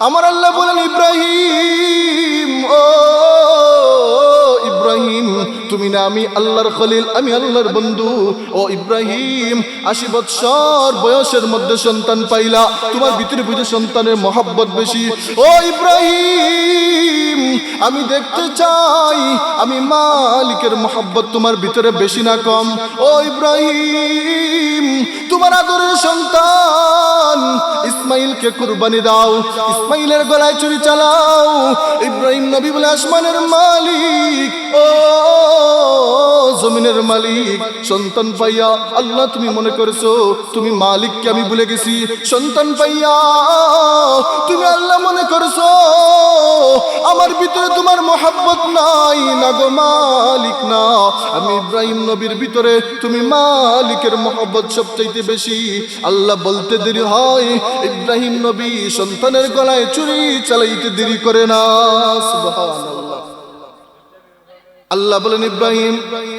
আমার আল্লাহ বলেন ইব্রাহিম, ও ইব্রাহিম, তুমি না আমি আল্লাহর খলিল, আমি আল্লাহর বন্ধু। ও ইব্রাহিম, 80 বৎসর বয়সের মধ্যে সন্তান পাইলা, তোমার ভিতরে বুঝে সন্তানের মহব্বত বেশি। ও ইব্রাহিম, আমি দেখতে চাই আমি মালিকের মহব্বত তোমার ভিতরে বেশি না কম। ও ইব্রাহিম, তোমার আদরের সন্তান ইসমাইলকে কুরবানি দাও, ইসমাইলের গলায় ছুরি চালাও। ইব্রাহিম নবী বলে, আসমানের মালিক, ও জমিনের মালিক, সন্তান পাইয়া আল্লাহ তুমি মনে করেছো তুমি মালিককে আমি ভুলে গেছি। সন্তান পাইয়া তুমি আল্লাহ মনে করেছো আমার ভিতরে তোমার মহব্বত নাই, না গো মালিক না। আমি ইব্রাহিম নবীর ভিতরে তুমি মালিকের মহব্বত সবচাইতে বেশি। আল্লাহ বলতে দেরি হয়, ইব্রাহিম নবী সন্তানের গলায় ছুরি চালাইতে দেরি করে না। সুবহানাল্লাহ। আল্লাহ বলেন, ইব্রাহিম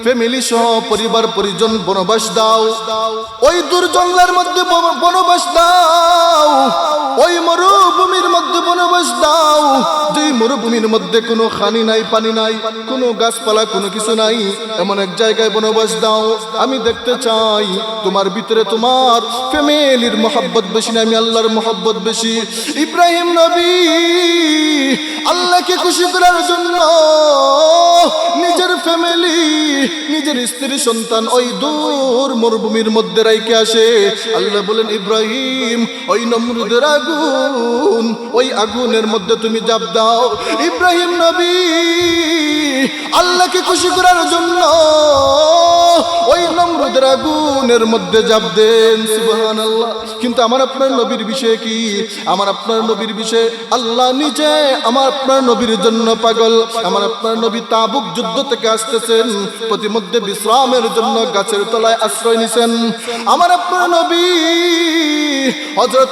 ফ্যামিলি সহ পরিবার পরিজন বনবাস দাও, ওই দূর জঙ্গলের মধ্যে বনবাস দাও, ওই মরুভূমির মধ্যে বনবাস দাও, যে মরুভূমির মধ্যে কোনো খানি নাই, পানি নাই, কোনো গাছপালা, কোনো কিছু নাই, এমন এক জায়গায় বনবাস দাও। আমি দেখতে চাই তোমার ভিতরে তোমার ফ্যামিলির মহব্বত বেশি না আমি আল্লাহর মহব্বত বেশি। ইব্রাহিম নবী আল্লাহকে খুশি করার জন্য নিজের ফ্যামিলি, নিজের স্ত্রী সন্তান ওই দূর মরুভূমির মধ্যে রাইকে আসে। আল্লাহ বলেন, ইব্রাহিম ওই নমরুদের আগুন, ওই আগুনের মধ্যে তুমি জাপ দাও। ইব্রাহিম নবী আল্লাহকে খুশি করার জন্য ওই নমরুদের আগুনের মধ্যে জাপ দেন। সুবহানাল্লাহ। কিন্তু আমার আপনার নবীর বিষয়ে কি? আমার আপনার নবীর বিষয়ে আল্লাহ নিজে আমার আপনার নবীর জন্য পাগল। আমার আপনার নবী তাবুক যুদ্ধ থেকে আসতেছেন, প্রতিমধ্যে বিশ্রামের জন্য গাছের তলায় আশ্রয় নিছেন। আমার আপনার নবী হযরত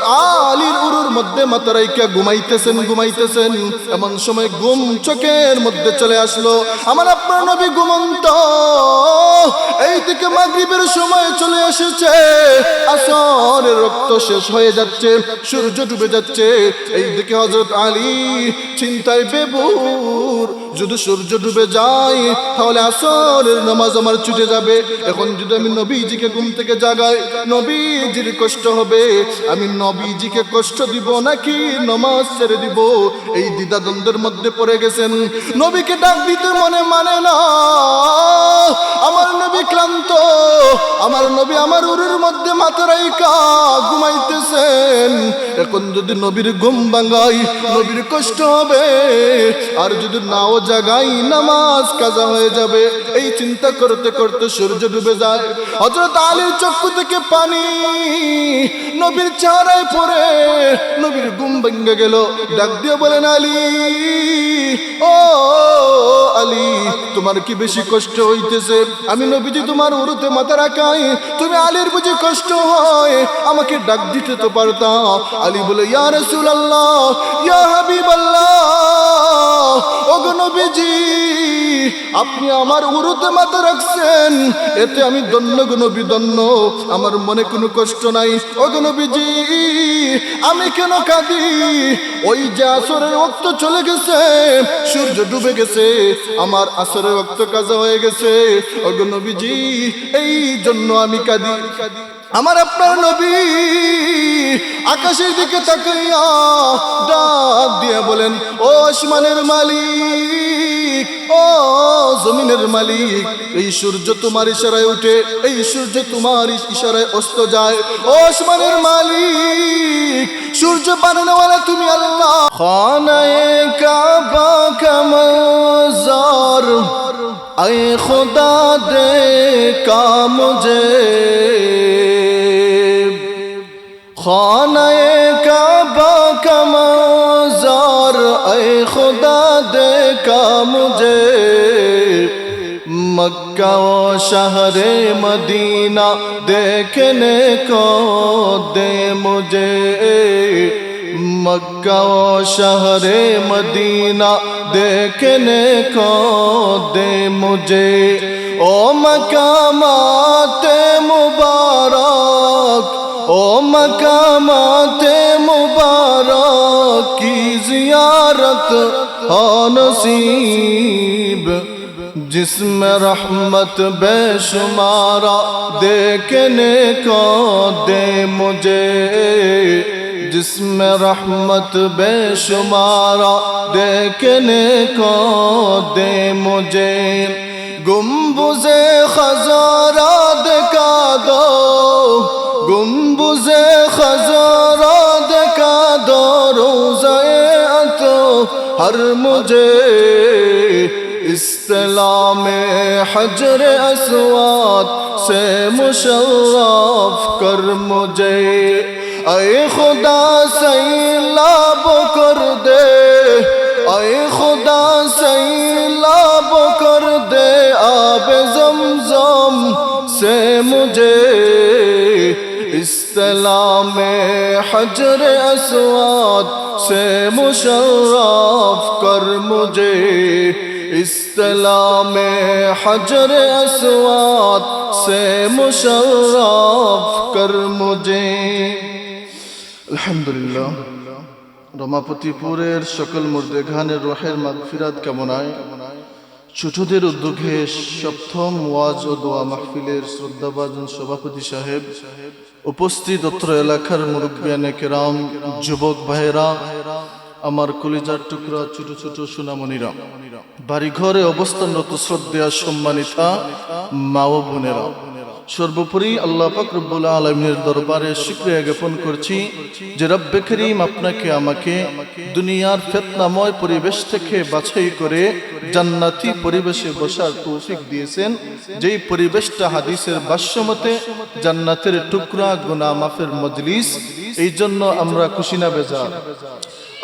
আলীর উরুর মধ্যে মাথা রাইখা ঘুমাইতেছেন। এমন সময় ঘুম চোখের মধ্যে চলে আসলো। আমার আপনার নবী ঘুমন্ত, এই থেকে মাগরিবের সময় চলে এসেছে, আসরের রক্ত শেষ হয়ে যাচ্ছে, সূর্য ডুবে যাচ্ছে। এই দিকে হযরত আলী চিন্তায় বেবুর, যদি সূর্য ডুবে যায় তাহলে আসরের নামাজ আমার ছুটে যাবে। এখন যদি আমি নবীজিকে ঘুম থেকে জাগাই, নবীজির কষ্ট হবে, আমি নবীজিকে কষ্ট দিব নাকি নামাজ ছেড়ে দিব, এই দ্বিধাদ্বন্দ্বের মধ্যে পড়ে গেছেন। নবীকে ডাক দিতে মনে মানে না। আমার নবী ক্লান্ত, আমার নবী আমার উরুর মধ্যে মাথা রাইখা ঘুমাইতেছেন। এখন যদি নবীর ঘুম ভাঙাই নবীর কষ্ট হবে, আর যদি নাও জাগাই নামাজ কাজা হয়ে যাবে। এই চিন্তা করতে করতে সূর্য ডুবে যায়। হযরত আলীর চক্ষু থেকে পানি নবীর চেহারায় পড়ে, নবীর ঘুম ভেঙে গেল। ডাক দিয়ে বলেন, আলী, ও আলী, তোমার কি বেশি কষ্ট হইতেছে? আমি নবীজি তোমার উরুতে মাথা রাখাই, তুমি আলীর বুঝি কষ্ট হয়? আমাকে ডাক দিতে তো পারতা। আলী বলে, ইয়া রাসূলুল্লাহ, ইয়া হাবিবাল্লাহ, ওগো নবীজি, আপনি আমার উরুতে মাথা রাখছেন, এতে আমি ধন্য গো নবী, ধন্য, আমার মনে কোনো কষ্ট নাই। ওগো নবীজি, আমি কেন কাঁদি? ওই যে আসরের ওয়াক্ত চলে গেছে, সূর্য ডুবে গেছে, আমার আসরের ওয়াক্ত কাজা হয়ে গেছে। ওগো নবীজি, এই জন্য আমি কাঁদি। আমার আপনার নবী আকাশের দিকে তাকাইয়া ডাক দিয়ে বলেন, ও আসমানের মালিক, ও জমিনের মালিক, এই সূর্য তোমার ইশারায় উঠে, এই সূর্য তোমার ইশারায় অস্ত যায়। ও আসমানের মালিক, সূর্য বানানোওয়ালা তুমি আল্লাহ। খানায়ে কাবা কা মজার আয়ে খুদা দেখা মুঝে, খানায়ে কাবা কা মজার আয়ে খুদা দেখা মুঝে, मक्का व शहरे मदीना देखने को दे मुझे, मक्का व शहरे मदीना देखने को दे मुझे। ओ मकामाते मुबारक, ओ मकामाते मुबारक की जियारत हो नसीब, जिसमें रहमत बेशुमारा देखने को दे मुझे, जिसमें रहमत बेशुमारा देखने को दे मुझे। गुम्बुज़े खज़ारा दिखा दो, गुम्बुज़े खज़ारा दिखा दो, रोज़े अतहर मुझे, इस्तिलाम हजर अस्वाद से मुशर्रफ कर मुझे। ऐ खुदा सैलाब कर दे, ऐ खुदा सैलाब कर दे आब ज़मज़म से मुझे, इस्तिलाम हजर अस्वाद से मुशर्रफ कर मुझे, इस्तिलाम हजर अस्वाद से मुशर्रफ कर मुझे। আলহামদুলিল্লাহ। রমাপতিপুরের সকল মুর্দেগানের রুহের মাগফিরাত কামনায় ছোটদের উদ্যোগে সপ্তম ওয়াজ ও দোয়া মাহফিলের শ্রদ্ধাভাজন সভাপতি সাহেব, উপস্থিত অত্র এলাকার মুরব্বিয়ানে কেরাম, যুবক ভাইয়েরা, আমার কলিজার টুকরা ছোট ছোট সোনামণিরা, বাড়িঘরে অবস্থানরত শ্রদ্ধেয় সম্মানিতা মা ও বোনেরা, সর্বোপরি আল্লাহ পাক রব্বুল আলামিনের দরবারে শুকরিয়া জ্ঞাপন করছি যে রব্বে করিম আপনাকে আমাকে দুনিয়ার ফিতনাময় পরিবেশ থেকে বাছাই করে জান্নাতি পরিবেশে বসার তৌফিক দিয়েছেন, যেই পরিবেশটা হাদিসের ভাষ্যমতে জান্নাতের টুকরা গুনাহ মাফের মজলিস। এই জন্য আমরা খুশি না বেজার?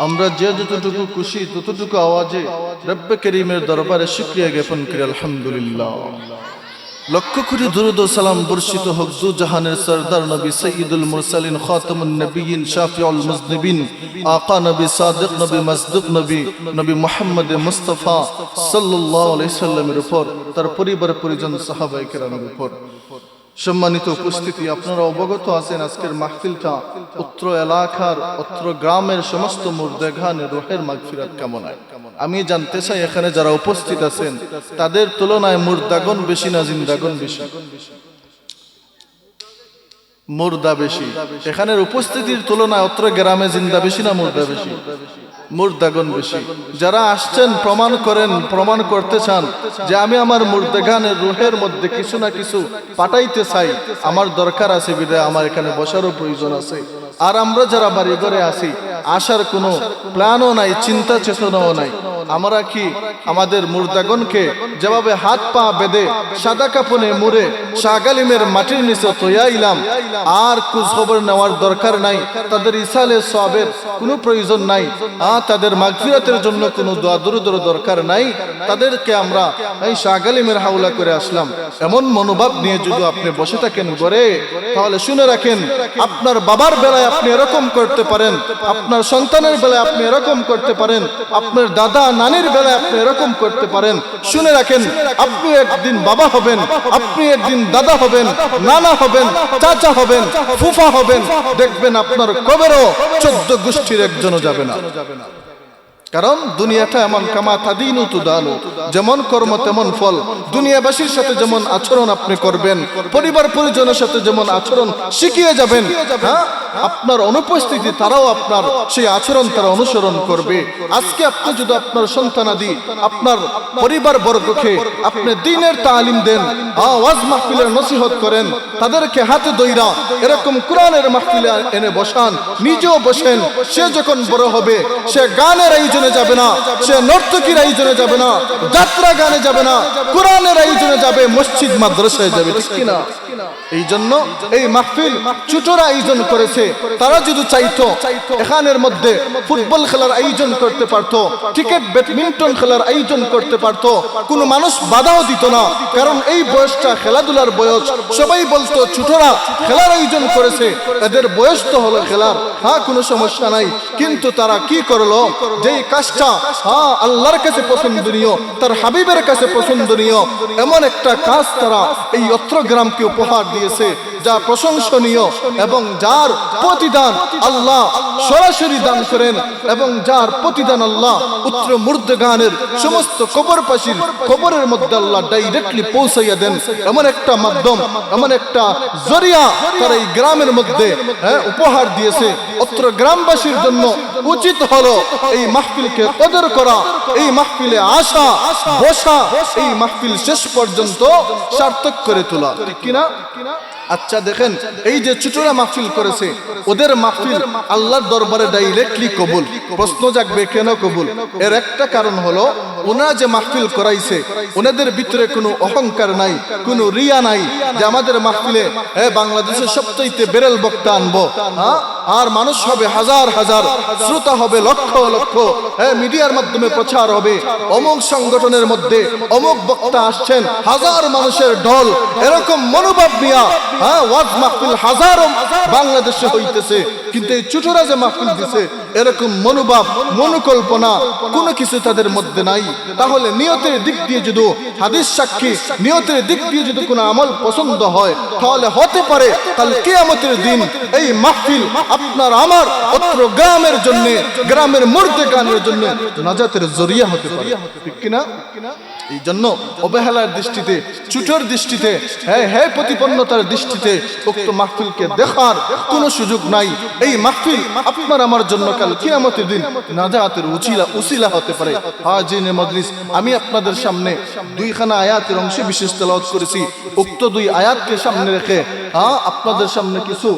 আমরা যে যতটুকু খুশি ততটুকু আওয়াজে রব্বে করিমের দরবারে শুকরিয়া জ্ঞাপন করি আলহামদুলিল্লাহ। লক্ষ কোটি দুরূদ ও সালাম বর্ষিত হোক দু জাহানের সরদার নবী সৈয়দুল মুরসালিন খাতামুন নবিয়্যিন শাফিউল মুজনিবিন আকা নবী সাদিক নবী মাসদুক নবী নবী মুহাম্মদ মুস্তাফা সাল্লাল্লাহু আলাইহি সাল্লামের উপর, তার পরিবার পরিজন সাহাবায়ে কেরামের উপর। সম্মানিত উপস্থিতি, আপনারা অবগত আছেন আজকের মাহফিলটা উত্তর এলাকার উত্তর গ্রামের সমস্ত মুর্দেগানের রুহের মাগফিরাত কামনায়। আমি জানতে চাই এখানে যারা উপস্থিত আছেন তাদের তুলনায় মুর্দাগণ বেশি না জিন্দাগণ বেশি? মুর্দা বেশি। এখানের উপস্থিতির তুলনায় অত্র গ্রামে জিন্দা বেশি না মুর্দা বেশি? মুর্দাগণ বেশি। যারা আসছেন প্রমাণ করেন, প্রমাণ করতে চান যে আমি আমার মুর্দাগানের রুহের মধ্যে কিছু না কিছু পাঠাইতে চাই, আমার দরকার আছে বিধায় আমার এখানে বসারও প্রয়োজন আছে। আর আমরা যারা বাড়ি ঘরে আছি, আসার কোনো প্ল্যানও নাই, চিন্তা চেতনাও নাই, আমরা কি আমাদের মুর্দাগণকে যেভাবে হাত পা বেঁধে সাদা কাপনে মুড়ে শাগালিমের মাটির নিচে তৈয়াইলাম, আর খোঁজ খবর নেওয়ার দরকার নাই, তাদের ইসালে সওয়াবের কোনো প্রয়োজন নাই, তাদের মাগফিরাতের জন্য কোনো দোয়া দরুদের দরকার নাই, তাদেরকে আমরা এই শাগালিমের হাওলা করে আসলাম, এমন মনোভাব নিয়ে যদি আপনি বসে থাকেন ঘরে, তাহলে শুনে রাখেন আপনার বাবার বেলায় আপনি এরকম করতে পারেন, আপনার সন্তানের বেলায় আপনি এরকম করতে পারেন, আপনার দাদা নানির বেলায় আপনি এরকম করতে পারেন। শুনে রাখেন আপনি একদিন বাবা হবেন, আপনি একদিন দাদা হবেন, নানা হবেন, চাচা হবেন, ফুফা হবেন, দেখবেন আপনার কবরও 14 গোষ্ঠীর একজনও যাবে না। কারণ দুনিয়াটা এমন কামা তাদিনু তুদানু, যেমন কর্ম তেমন ফল। দুনিয়াবাসীর সাথে যেমন আচরণ আপনি করবেন, পরিবার পরিজনের সাথে যেমন আচরণ শিখিয়ে যাবেন, আপনার অনুপস্থিতি তারাও আপনার সেই আচরণ তারা অনুসরণ করবে। আজকে আপনি যদি আপনার সন্তানাদি, আপনার পরিবার বর্গকে আপনি দ্বীনের তালিম দেন, ওয়াজ মাহফিলের নসিহত করেন, তাদেরকে হাতে দইরা এরকম কোরআনের মাহফিলে এনে বসান, নিজেও বসেন, সে যখন বড় হবে সে গানের আয়োজনে যাবে না, সে নর্তকীর আয়োজনে যাবে না, যাত্রা গানে যাবে না, কোরআনের আয়োজনে যাবে, মসজিদ মাদ্রাসায় যাবে, ঠিক কিনা? এই জন্য এই মাহফিল ছোটরা আয়োজন করেছে। তারা যদি চাইতো এখানের মধ্যে ফুটবল খেলার আয়োজন করতে পারতো, ক্রিকেট ব্যাডমিন্টন খেলার আয়োজন করতে পারতো, কোনো মানুষ বাধাও দিত না। কারণ এই বয়সটা খেলাধুলার বয়স। সবাই বলতো ছোটরা খেলার আয়োজন করেছে, এদের বয়স তো হলো খেলার, কোনো সমস্যা নাই। কিন্তু তারা কি করলো? যেই কাজটা আল্লাহর কাছে পছন্দনীয়, তার হাবিবের কাছে পছন্দনীয়, এমন একটা কাজ তারা এই অত্র গ্রামকে উপহার দিয়ে দিয়েছে, যা প্রশংসনীয় এবং যার প্রতিদান আল্লাহ সরাসরি দান করেন এবং যার প্রতিদান আল্লাহ উত্তর মুর্দগানের সমস্ত কবরবাসীর কবরের মধ্যে আল্লাহ ডাইরেক্টলি পৌঁছাইয়া দেন। এমন একটা মাধ্যম, এমন একটা জরিয়া তারা এই গ্রামের মধ্যে উপহার দিয়েছে। অত্র গ্রামবাসীর জন্য উচিত হলো এই মাহফিলকে কদর করা, এই মাহফিলে আসা বসা, এই মাহফিল শেষ পর্যন্ত সার্থক করে তোলা, ঠিক কিনা? আচ্ছা দেখেন, এই যে ছোটরা মাহফিল করেছে, ওদের মাহফিল আল্লাহর দরবারে ডাইরেক্টলি কবুল। প্রশ্ন জাগবে কেন কবুল? এর একটা কারণ হলো, ওনারা যে মাহফিল করাইছে ওনাদের ভিতরে কোনো অহংকার নাই, কোনো রিয়া নাই যে আমাদের মাহফিলে বাংলাদেশের সবচাইতে বেরেল বক্তা আনবো, আর মানুষ হবে হাজার হাজার, শ্রোতা হবে লক্ষ লক্ষ, মিডিয়ার মাধ্যমে প্রচার হবে, অমুক সংগঠনের মধ্যে অমুক বক্তা আসছেন, হাজার মানুষের ঢল, এরকম মনোভাব নিয়া ওয়াজ মাহফিল হাজারো বাংলাদেশে হইতেছে। কিন্তু এই ছোটরা যে মাহফিল দিছে এরকম মনোভাব মনোকল্পনা কোনো কিছু তাদের মধ্যে নাই। তাহলে নিয়তের দিক দিয়ে যদি হাদিস সাক্ষী, নিয়তের দিক দিয়ে যদি কোনো আমল পছন্দ হয়, তাহলে হতে পারে কাল কিয়ামতের দিন এই মাহফিল আপনার আমার অত্র গ্রামের জন্য, গ্রামের মুর্দেগানের জন্য নাজাতের জরিয়া হতে পারে, ঠিক কিনা? এই জন্য অবহেলার দৃষ্টিতে, ছোটর দৃষ্টিতে, প্রতিপন্নতার দৃষ্টিতে উক্ত মাহফিলকে দেখার কোনো সুযোগ নাই। এই মাহফিল আপনার আমার জন্য কাল কিয়ামতের দিন নাজাতের উসিলা হতে পারে। হাজিরিনে মজলিস, আমি আপনাদের সামনে দুইখানা আয়াতের অংশ বিশেষ তেলাওয়াত করেছি। উক্ত দুই আয়াতকে সামনে রেখে আপনাদের সামনে কিছু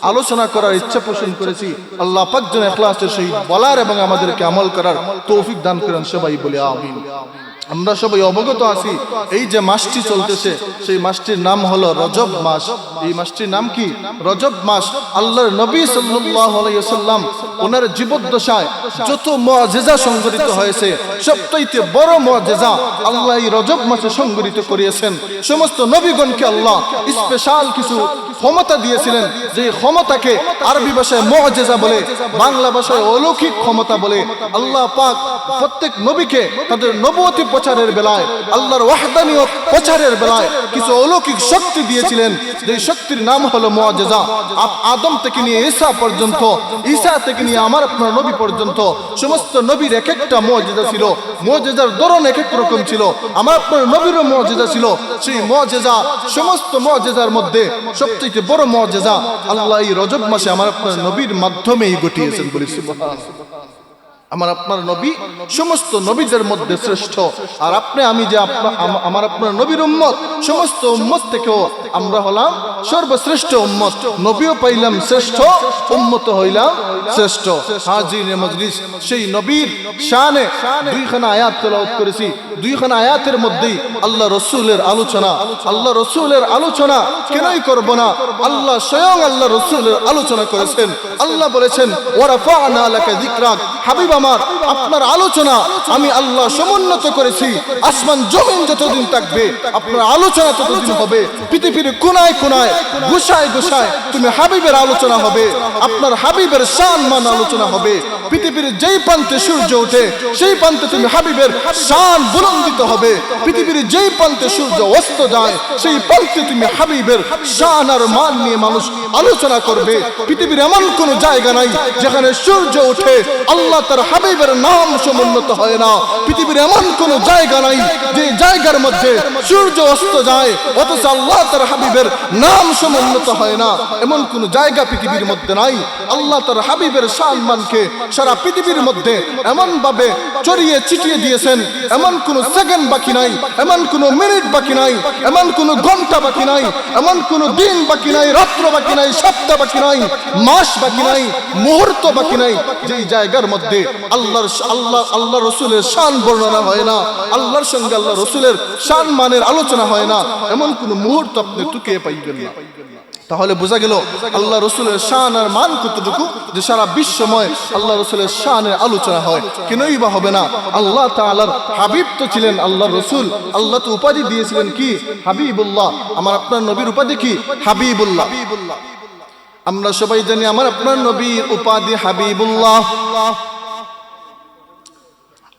আলোচনা করার ইচ্ছা পোষণ করেছি। আল্লাহ পাক যেন ইখলাসের সহিত বলার এবং আমাদেরকে আমল করার তৌফিক দান করেন, সবাই বলে আমিন। আমরা সবাই অবগত আছি, এই যে মাসটি চলতেছে সেই মাসটির নাম হলো রজব মাস। এই মাসটির নাম কি? রজব মাস। আল্লাহর নবী সাল্লাল্লাহু আলাইহি ওয়াসাল্লাম ওনার জীবদ্দশায় যত মুআজিজা সংঘটিত হয়েছে, সবচাইতে বড় মুআজিজা আল্লাহ এই রজব মাসে সংঘটিত করিয়েছেন। সমস্ত নবীগণকে আল্লাহ স্পেশাল কিছু ক্ষমতা দিয়েছিলেন, যে ক্ষমতাকে আরবি ভাষায় মুআজিজা বলে, বাংলা ভাষায় অলৌকিক ক্ষমতা বলে। আল্লাহ পাক প্রত্যেক নবীকে তাদের নবুয়তি প্রচারের বেলায়, আল্লাহর ওয়াহদানিয়ত প্রচারের বেলায় কিছু অলৌকিক শক্তি দিয়েছিলেন, যে শক্তির নাম হলো মুআজিজা। আদম থেকে নিয়ে ঈসা পর্যন্ত, ঈসা থেকে নিয়ে আমার আপনার নবী পর্যন্ত সমস্ত নবীর এক একটা মুআজিজা ছিল, মুআজিজার ধরন এক এক রকম ছিল। আমার আপনার নবীরও মুআজিজা ছিল। সেই মুআজিজা, সমস্ত মুআজিজার মধ্যে সবচেয়ে বড় মুআজিজা আল্লাহ এই রজব মাসে আমার আপনার নবীর মাধ্যমেই ঘটিয়েছেন, বলি সুবহানাল্লাহ। আমার আপনার নবী সমস্ত নবীদের মধ্যে শ্রেষ্ঠ। আর আপনি আমি যে আমার আপনার নবীর উম্মত, সমস্ত উম্মত থেকেও আমরা হলাম সর্বশ্রেষ্ঠ উম্মত। নবীও পাইলাম শ্রেষ্ঠ, উম্মত হইলাম শ্রেষ্ঠ। হাজিরিনে মজলিস, সেই নবীর শানে দুইখানা আয়াত তেলাওয়াত করেছি। দুইখানা আয়াতের মধ্যেই আল্লাহ রসুলের আলোচনা। আল্লাহ রসুলের আলোচনা কেনই করব না? আল্লাহ স্বয়ং আল্লাহ রসুলের আলোচনা করেছেন। আল্লাহ বলেছেন, ওয়ারাফা'না লাকা যিকরাক, হাবিব আমার, আপনার আলোচনা আমি আল্লাহ সমুন্নত করেছি। আসমান জমিন যতদিন থাকবে আপনার আলোচনা ততদিন হবে। পৃথিবীর কোনায় কোনায়, গোসায় গোসায় তুমি হাবিবের আলোচনা হবে, আপনার হাবিবের শান মান আলোচনা হবে। পৃথিবীর যেই প্রান্তে সূর্য ওঠে সেই প্রান্তে তুমি হাবিবের শান বুলন্দিত হবে। পৃথিবীর যেই প্রান্তে সূর্য অস্ত যায় সেই প্রান্তে তুমি হাবিবের শান আর মান নিয়ে মানুষ আলোচনা করবে। পৃথিবীর এমন কোন জায়গা নাই যেখানে সূর্য ওঠে আল্লাহ তার হাবিবের নাম সমুন্নত হয় না। পৃথিবীর এমন কোন জায়গা নাই যে জায়গার মধ্যে সূর্য অস্ত যায় অথচ আল্লাহ তার হাবিবের নাম সমুন্নত হয় না। এমন কোন জায়গা পৃথিবীর মধ্যে নাই। আল্লাহ তার হাবিবের শান মানকে সারা পৃথিবীর মধ্যে এমন ভাবে ছড়িয়ে ছিটিয়ে দিয়েছেন, এমন কোন সেকেন্ড বাকি নাই, এমন কোন মিনিট বাকি নাই, এমন কোন ঘন্টা বাকি নাই, এমন কোন দিন বাকি নাই, রাত্র বাকি নাই, সপ্তাহ বাকি নাই, মাস বাকি নাই, মুহূর্ত বাকি নাই যেই জায়গার মধ্যে আল্লাহ রসুলের শান বর্ণনা হয় না, আল্লাহর সঙ্গে আল্লাহ রসুলের শান মানের আলোচনা হয় না। এমন কোন মুহূর্ত আপনি টুকে পাইবেন না। তাহলে বোঝা গেল আল্লাহ রসুলের শান আর মান কতটুকু, যে সারা বিশ্বময় আল্লাহ রসুলের শানের আলোচনা হয়। কেনই বা হবে না? আল্লাহ তাআলার হাবিব তো ছিলেন আল্লাহ রসুল। আল্লাহ তো উপাধি দিয়েছিলেন কি? হাবিবুল্লাহ। আমার আপনার নবীর উপাধি কি? হাবিবুল্লাহ। আমরা সবাই জানি আমার আপনার নবীর উপাধি হাবিবুল্লাহ।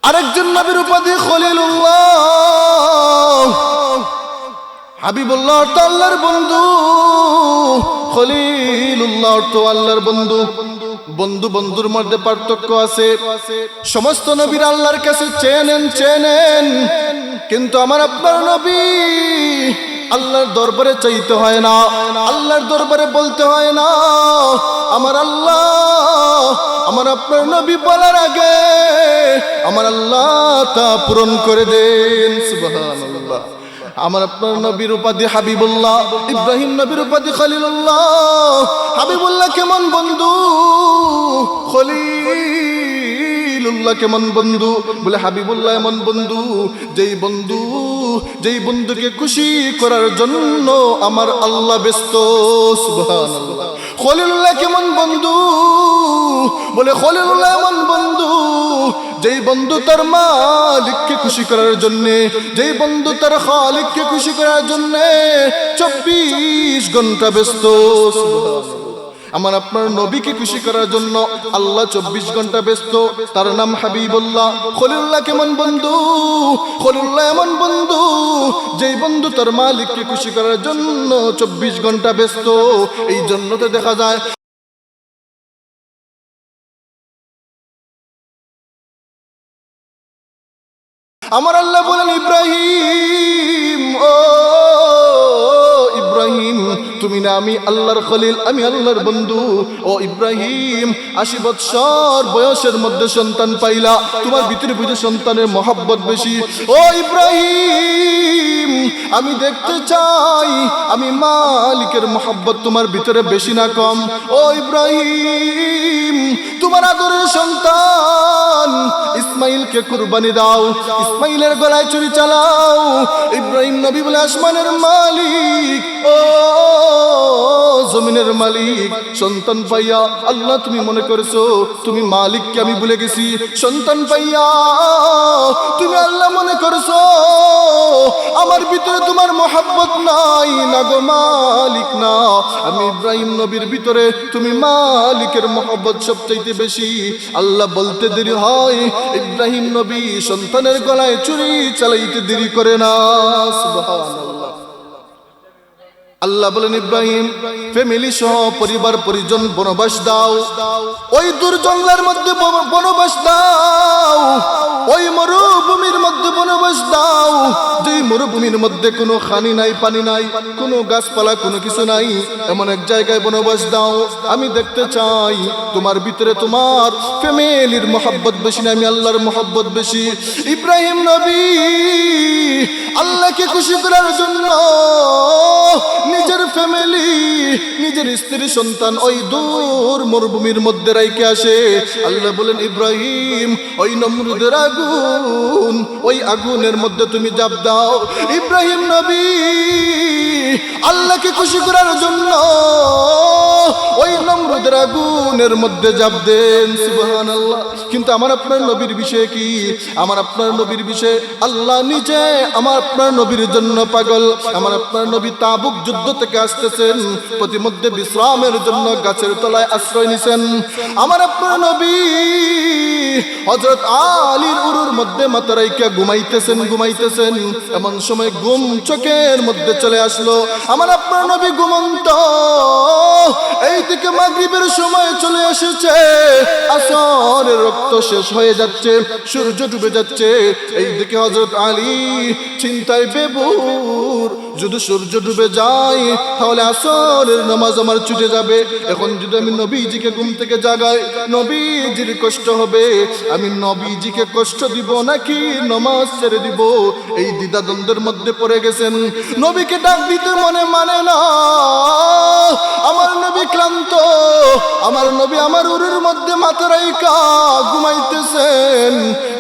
আরেকজন নবীর উপাধি খলিলুল্লাহ। হাবিবুল্লাহ অর্থ আল্লাহর বন্ধু, খলিলুল্লাহ অর্থ আল্লাহর বন্ধু। বন্ধু বন্ধুর মধ্যে পার্থক্য আছে। সমস্ত নবীরা আল্লাহর কাছে চেনেন, কিন্তু আমার আপনার নবী আল্লাহর দরবারে চাইতে হয় না, আল্লাহর দরবারে বলতে হয় না। আমার আল্লাহ আমার আপনার নবী বলার আগে আমার আল্লাহ তা পূরণ করে দেন। সুবহানাল্লাহ। আমার আপনার নবীর উপাধি হাবিবুল্লাহ, ইব্রাহিম নবীর উপাধি খলিলুল্লাহ। হাবিবুল্লাহ কেমন বন্ধু, খলিলুল্লাহ কেমন বন্ধু? বলে হাবিবুল্লাহ এমন বন্ধু যেই বন্ধুকে খুশি করার জন্য আমার আল্লাহ ব্যস্ত। সুবহানাল্লাহ। খলিলুল্লাহ কেমন বন্ধু? বলে খলিলুল্লাহ এমন বন্ধু যেই বন্ধু তার মালিককে খুশি করার জন্য, যেই বন্ধু তার খালিককে খুশি করার জন্য 24 ঘন্টা ব্যস্ত। আমার আপনার নবীকে খুশি করার জন্য আল্লাহ 24 ঘন্টা ব্যস্ত। তার নাম হাবিবুল্লাহ। খলিলুল্লাহ কেমন বন্ধু? খলিলুল্লাহ এমন বন্ধু যেই বন্ধু তার মালিককে খুশি করার জন্য 24 ঘন্টা ব্যস্ত। এই জন্য তো দেখা যায় আমার আল্লাহ বলেন, ইব্রাহিম, ও ইব্রাহিম, তুমি না আমি আল্লাহর খলিল, আমি আল্লাহর বন্ধু। ও ইব্রাহিম, 80 বৎসর বয়সের মধ্যে সন্তান পাইলা, তোমার ভিতরে বুঝে সন্তানের মহব্বত বেশি। ও ইব্রাহিম, আমি দেখতে চাই আমি মালিকের মহব্বত তোমার ভিতরে বেশি না কম। ও ইব্রাহিম, তোমার আদরের সন্তান ইসমাইলকে কুরবানি দাও, ইসমাইলের গলায় ছুরি চালাও। ইব্রাহিম নবী বলে, আসমানের মালিক, ও জমিনের মালিক, সন্তান পাইয়া আল্লাহ তুমি মনে করেছো তুমি মালিককে আমি ভুলে গেছি। সন্তান পাইয়া তুমি আল্লাহ মনে করেছো আমার ভিতরে তোমার মহব্বত নাই, না গো মালিক না। আমি ইব্রাহিম নবীর ভিতরে তুমি মালিকের মহব্বত সবচাইতে বেশি। আল্লাহ বলতে দেরি হয়, ইব্রাহিম নবী সন্তানের গলায় ছুরি চালাইতে দেরি করে না। সুবহানাল্লাহ। আল্লাহ বলেন, ইব্রাহিম ফ্যামিলি সহ পরিবার পরিজন বনবাস দাও, ওই দূর জঙ্গলের মধ্যে বনবাস দাও, ওই মরুভূমির মধ্যে বনবাস দাও, যেই মরুভূমির মধ্যে কোনো খানি নাই, পানি নাই, কোনো গাছপালা, কোনো কিছু নাই, এমন এক জায়গায় বনবাস দাও। আমি দেখতে চাই তোমার ভিতরে তোমার ফ্যামিলির মহব্বত বেশি না আমি আল্লাহর মহব্বত বেশি। ইব্রাহিম নবী আল্লাহকে খুশি করার জন্য নিজের ফ্যামিলি, নিজের স্ত্রী সন্তান ওই দূর মরুভূমির মধ্যে রাইকে আসে। আল্লাহ বলেন, ইব্রাহিম ওই নমরুদের আগুন, ওই আগুনের মধ্যে তুমি জাপ দাও। ইব্রাহিম নবী আল্লাহকে খুশি করার জন্য ওই নমরুদের আগুনের মধ্যে জাপ দেন। সুবহানাল্লাহ। কিন্তু আমার আপনার নবীর বিষয়ে কি? আমার আপনার নবীর বিষয়ে আল্লাহ নিজে আমার আপনার নবীর জন্য পাগল। আমার আপনার নবী তাবুক যুদ্ধ থেকে আসতেছেন, প্রতিমধ্যে বিশ্রামের জন্য গাছের তলায় আশ্রয় নিছেন। আমার আপনার নবী হযরত আলীর উরুর মধ্যে মাথা রাইখা ঘুমাইতেছেন। এমন সময় ঘুম চোখের মধ্যে চলে আসলো। আমার আপনার নবী ঘুমন্ত। এই থেকে মাগরিবের সময় চলে এসেছে, আসরের রক্ত শেষ হয়ে যাচ্ছে, সূর্য ডুবে যাচ্ছে। এই দিকে হযরত আলী চিন্তায় বেবুর, যদি সূর্য ডুবে যায় তাহলে আসরের নামাজ আমার ছুটে যাবে। এখন যদি আমি নবীজিকে ঘুম থেকে জাগাই, নবীজির কষ্ট হবে। আমি নবীজিকে কষ্ট দিব নাকি নামাজ ছেড়ে দিব, এই দ্বিধাদ্বন্দ্বের মধ্যে পড়ে গেছেন। নবীকে ডাক দিতে মনে মানে না। আমার নবী ক্লান্ত, আমার নবী আমার উরুর মধ্যে মাথা রাইখা ঘুমাইতেছেন।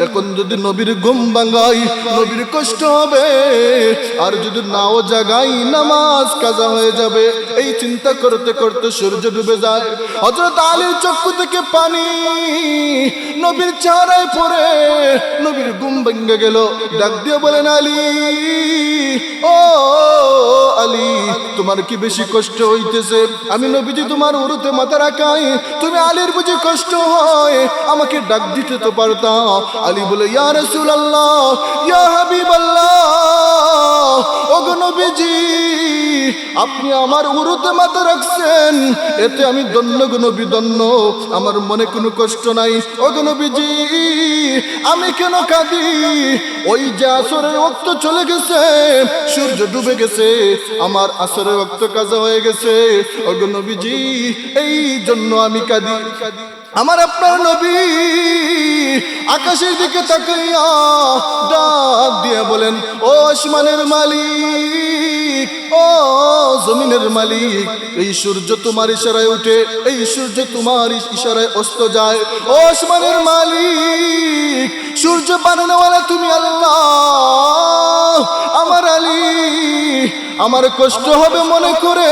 এখন যদি নবীর ঘুম ভাঙাই নবীর কষ্ট হবে, আর যদি নাও জাগাই নামাজ কাজা হয়ে যাবে। এই চিন্তা করতে করতে সূর্য ডুবে যায়। হযরত আলীর চক্ষু থেকে পানি নবীর চেহারায় পড়ে, নবীর ঘুম ভেঙে গেল। ডাক দিয়ে বলেন, আলী, ও আলী, তোমার কি বেশি কষ্ট হইতেছে? আমি নবীজি তোমার উরুতে মাথা রাখাই, তুমি আলীর বুঝি কষ্ট হয়? আমাকে ডাক দিতে তো পারতা। আলী বলে, ইয়া রাসূলুল্লাহ, ইয়া হাবিবাল্লাহ, ও ওগো নবীজি আপনি আমার উরুতে মাথা রাখছেন, এতে আমি ধন্য গো নবী ধন্য, আমার মনে কোনো কষ্ট নাই। ওগো নবীজি আমি কেন কাঁদি? ওই যে আসরের ওয়াক্ত চলে গেছে, সূর্য ডুবে গেছে, আমার আসরের ওয়াক্ত কাজা হয়ে গেছে। ওগো নবীজি এই জন্য আমি কাঁদি। আমার আপনার নবী আকাশের দিকে তাকাইয়া ডাক দিয়ে বলেন, ও আসমানের মালিক, ও জমিনের মালিক, এই সূর্য তোমার ইশারায় উঠে, এই সূর্য তোমার ইশারায় অস্ত যায়। ও আসমানের মালিক, সূর্য বানানোওয়ালা তুমি আল্লাহ। আমার আলী আমার কষ্ট হবে মনে করে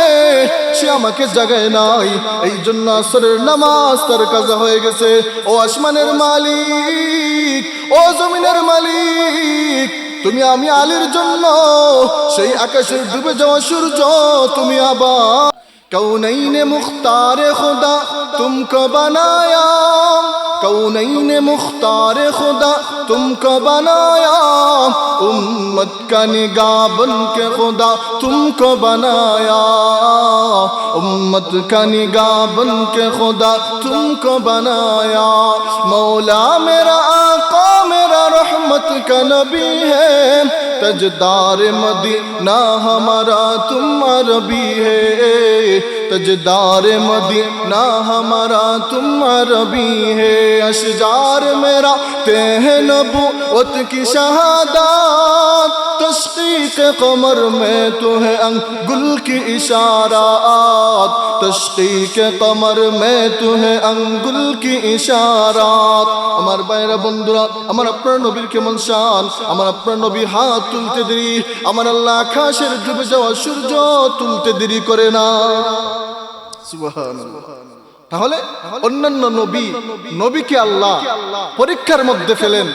সে আমাকে জাগায় নাই, এই জন্য আসরের নামাজ তার কাজা হয়ে গেছে। ও আসমানের মালিক, ও জমিনের মালিক, তুমি আমি আলীর জন্য সেই আকাশের ডুবে যাওয়া সূর্য তুমি আবার कौनैन मुख्तार खुदा तुमको बनाया, कौनैन मुख्तार खुदा तुमको बनाया, उम्मत का निगाह बन के खुदा तुमको बनाया, उम्मत का निगाह बन के खुदा तुमको बनाया। मौला मेरा आका मेरा रहमत का नबी है, तजदार मदीना हमारा तुम अरबी है, तजदार मदीना हमारा तुम अरबी है। अशजार मेरा तेह नबूवत की शहादत, तशकीक कमर में तो है अंगुल की इशारात, तशकीक कमर में तो है अंगुल की इशारात। আমার ভাইরা বন্ধুরা, আমার আপনার নবীর কেমন শান, আমার আপনার নবী হাত তুলতে দেরি, আমার আল্লাহ আকাশের ডুবে যাওয়া সূর্য তুলতে দেরি করে না। সুবহানাল্লাহ। তাহলে অন্যান্য নবীকে আল্লাহ পরীক্ষার মধ্যে ফেলেন,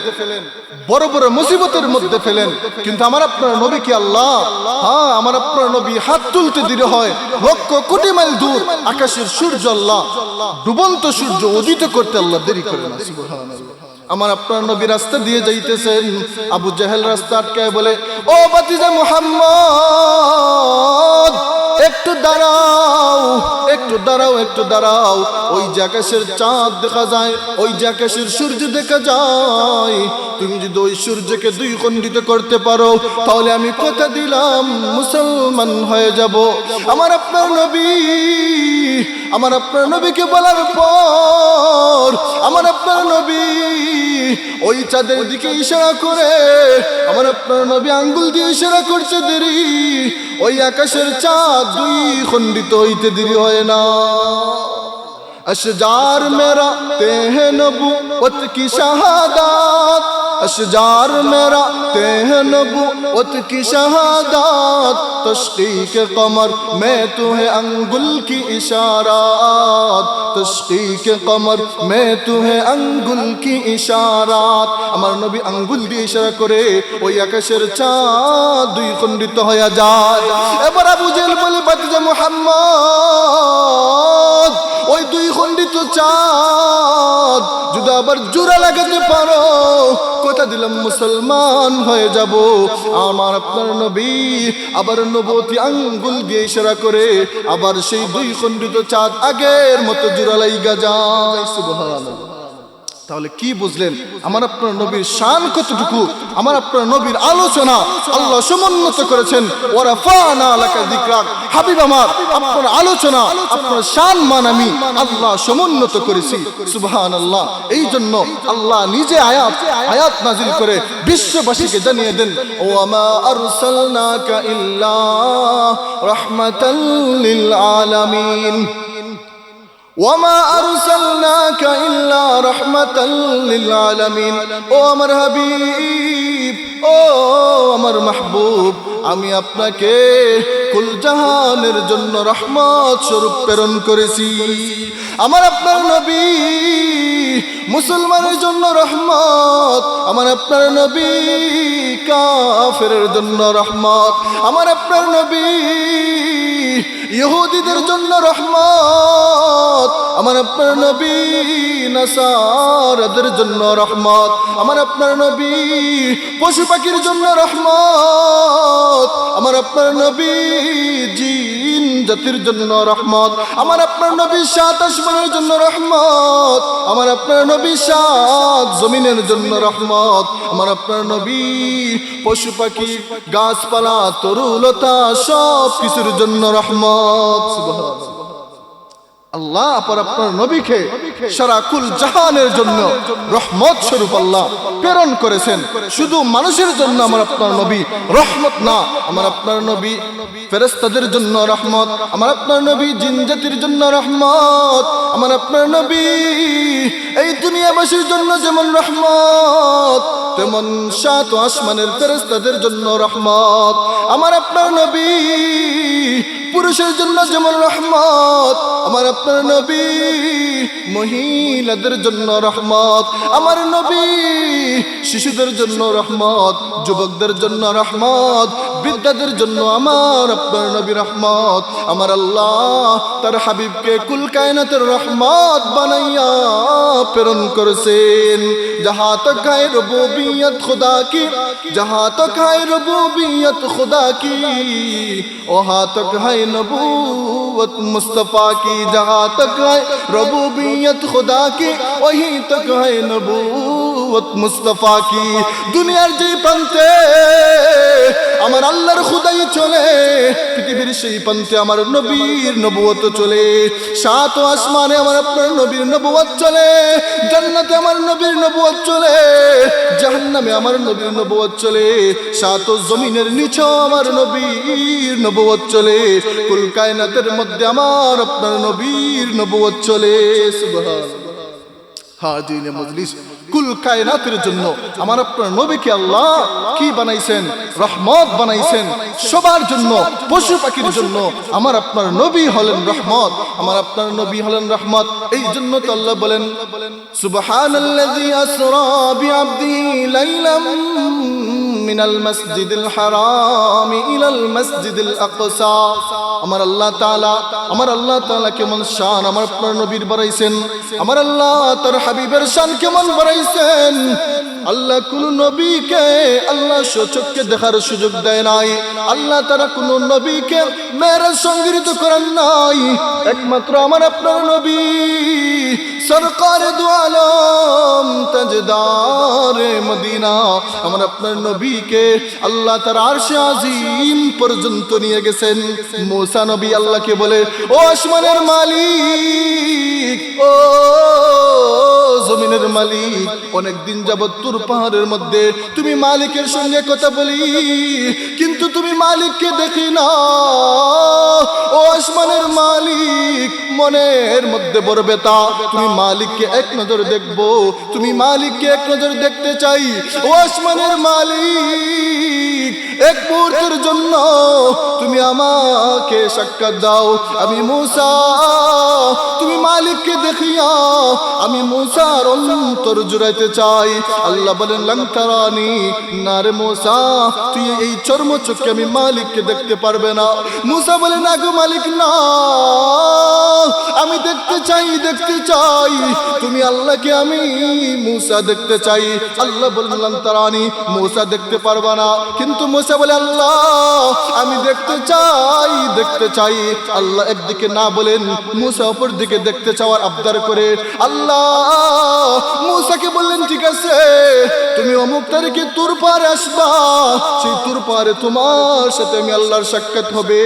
বড় বড় মুসিবতের মধ্যে ফেলেন, কিন্তু আমার আপনার নবীকে আল্লাহ, হ্যাঁ আমার আপনার নবী হাত তুলতে দেরি হয়, লক্ষ কোটি মাইল দূর আকাশের সূর্য আল্লাহ ডুবন্ত সূর্য উদিত করতে আল্লাহ দেরি করে না। সুবহানাল্লাহ। আমার আপনার নবী রাস্তা দিয়ে যাইতেছেন, আবু জাহেল রাস্তা আটকায় বলে, ও ভাতিজা মুহাম্মদ একটু দাঁড়াও, একটু দাঁড়াও, একটু দাঁড়াও। ওই যে আকাশের চাঁদ দেখা যায়, ওই যে আকাশের সূর্য দেখা যায়, তুমি যদি ওই সূর্যকে দুই খণ্ডিত করতে পারো তাহলে আমি কথা দিলাম মুসলমান হয়ে যাব। আমার আপনার নবী, আমার আপনার নবীকে বলার পর আমার আপনার নবী ওই চাঁদের দিকে ইশারা করে, আমার আপনার নবী আঙ্গুল দিয়ে ইশারা করছে দেরি, ওই আকাশের চাঁদ দুই খণ্ডিত হইতে দেরি হয় না। अशजार मेरा तेह नबूवत की शहादत, अशजार मेरा तेह नबूवत की शहादत, तशकीक कमर में तू है अंगुल की इशारात, तशकीक कमर में तू है अंगुल की इशारात। আমার নবী আঙ্গুল দিয়ে ইশারা করে ওই আকাশের চাঁদ দুই খণ্ডিত হয়ে যায়। এবার আবু জেহেল বলে, ভাতিজা মুহাম্মদ ওই দুই খণ্ডিত চাঁদ যদি আবার জোড়া লাগাতে পারো কথা দিলাম মুসলমান হয়ে যাব। আমার আপনার নবী আবার নবতী আঙ্গুল দিয়ে ইশারা করে আবার সেই দুই খণ্ডিত চাঁদ আগের মতো জোড়া লাইগা যায়। সুবহানাল্লাহ। তাহলে কি বুঝলেন আমার আপনার নবীর শান কতটুকু, আমার আপনার নবীর আলোচনা আল্লাহ সমুন্নত করেছেন। ওয়ারাফানা লাকা যিকরাক, হাবিব আমার আপনার আলোচনা আপনার শান মান আমি আল্লাহ সমুন্নত করেছি। সুবহানাল্লাহ। এই জন্য আল্লাহ নিজে আয়াত নাজিল করে বিশ্ববাসীকে জানিয়ে দেন, ওয়া মা আরসালনাকা ইল্লা রাহমাতাল লিল আলামিন, ওয়ামা আরসালনাকা ইল্লা রাহমাতাল লিল আলামিন। ও আমার হাবিব, ও আমার মাহবুব, আমি আপনাকে কুল জাহানের জন্য রহমত স্বরূপ প্রেরণ করেছি। আমার আপনার নবী মুসলমানের জন্য রহমত, আমার আপনার নবী কাফেরের জন্য রহমত, আমার আপনার নবী ইহুদিদের জন্য রহমত, আমার আপনার নবী নাসারাদের জন্য রহমত, আমার আপনার নবী পশু পাখির জন্য রহমত, আমার আপনার নবী জিন জাতির জন্য রহমত, আমার আপনার নবী সাত আসমানের জন্য রহমত, আমার আপনার নবী সাত জমিনের জন্য রহমত, আমার আপনার নবী পশু পাখি গাছপালা তরুলতা সব কিছুর জন্য রহমত। সুবহানাল্লাহ। আল্লাহ আপনার নবীকে সারা কুল জাহানের জন্য রহমত স্বরূপ আল্লাহ প্রেরণ করেছেন। শুধু মানুষের জন্য আমার আপনার নবী রহমত না, আমার আপনার নবী ফেরেশতাদের জন্য রহমত, আমার আপনার নবী জিন জাতির জন্য রহমত, আমার আপনার নবী এই দুনিয়াবাসীর জন্য যেমন রহমত তেমন সাত আসমানের ফেরেশতাদের জন্য রহমত, আমার আপনার নবী পুরুষের জন্য যেমন রহমত, আমার আপনার নবী মহিলাদের জন্য রহমত, আমার নবী শিশুদের জন্য রহমত, যুবকদের জন্য রহমত, বৃদ্ধদের জন্য আমার আপনার নবী রহমত। আমার আল্লাহ তার হাবিবকে কুল কায়নাতের রহমত বানাইয়া প্রেরণ করেছেন। जहाँ तक है रबूबियत खुदा की, जहाँ तक है रबूबियत खुदा की, वहाँ तक है नबूवत मुस्तफ़ा की, जहाँ तक है रबूबियत खुदा की, वहीं तक है नबूवत मुस्तफ़ा की। दुनियार जे प्रान्ते আমার আল্লাহর খুদাই চলে, পৃথিবীর সেই প্রান্তে আমার নবীর নবুয়ত চলে, সাত আসমানে আমার আপনার নবীর নবুয়ত চলে, জান্নাতে আমার নবীর নবুয়ত চলে, জাহান্নামে আমার নবীর নবুয়ত চলে, সাত জমিনের নিচেও আমার নবীর নবুয়ত চলে, কুল কায়নাতের মধ্যে আমার আপনার নবীর নবুয়ত চলে। সুবহানাল্লাহ। হাজিরিনে মজলিস, কুল কায়নাতের জন্য আমার আপনার নবীকে আল্লাহ কি বানাইছেন? রহমত বানাইছেন সবার জন্য, পশু পাখির জন্য আমার আপনার নবী হলেন রহমত, আমার আপনার নবী হলেন রহমত। এই জন্য তো আল্লাহ বলেন সুবহানাল্লাযী আসরা বিআবদিহি লাইলাম মিনাল মাসজিদিল হারাম ইলাল মাসজিদিল আকসা। আমার আল্লাহ তাআলা কেমন শান আমার আপনার নবীর বাড়াইছেন, আমার আল্লাহ তার হাবিবের শান কেমন বাড়াইছেন। আল্লাহ কোন নবীকে আল্লাহ চোখকে দেখার সুযোগ দেয় নাই, আল্লাহ তারা কোন নবীকে মেরাজ সংগৃহীত করেন নাই, একমাত্র আমার আপনার নবী সরকার দু আলম তাজদারে মদিনা আমার আপনার নবীকে আল্লাহ তার আরশে আজিম পর্যন্ত নিয়ে গেছেন। মুসা নবী আল্লাহকে বলে, ও আসমানের মালিক, ও জমিনের মালিক, অনেকদিন যাবত তুর পাহাড়ের মধ্যে তুমি মালিকের সঙ্গে কথা বলি, কিন্তু তুমি মালিককে দেখি না। ও আসমানের মালিক, মনের মধ্যে বড় বেতা, তুমি মালিককে এক নজর দেখবো, তুমি মালিককে এক নজর দেখতে চাই। ও আসমানের মালিক, এক মুহূর্তের জন্য তুমি আমাকে সাক্ষাৎ দাও। আমি মুসা, তুমি মালিককে দেখিয়া আমি মুসার অন্তর জুড়াইতে চাই। আল্লাহ বলেন লাং তারানি, না রে মুসা, তুই এই চর্ম চোখে আমি মালিককে দেখতে পারবে না। মুসা বলে, না গো মালিক, না, আমি দেখতে চাই, দেখতে চাই তুমি আল্লাহকে, আমি মুসা দেখতে চাই। আল্লাহ বলেন লাং তারানি, মুসা দেখতে পারবা না। কিন্তু মুসা বলে, আল্লাহ আমি দেখতে চাই, দেখতে চাই। আল্লাহ একদিকে না বলেন, মুসা অপর দিকে দেখতে চাওয়ার আবদার করে আল্লাহ মুসাকে বললেন, ঠিক আছে, তুমি অমুক তারিখে তুর পারে আসবা, সেই তুর পারে তোমার সাথে আমি আল্লাহর সাক্ষাৎ হবে।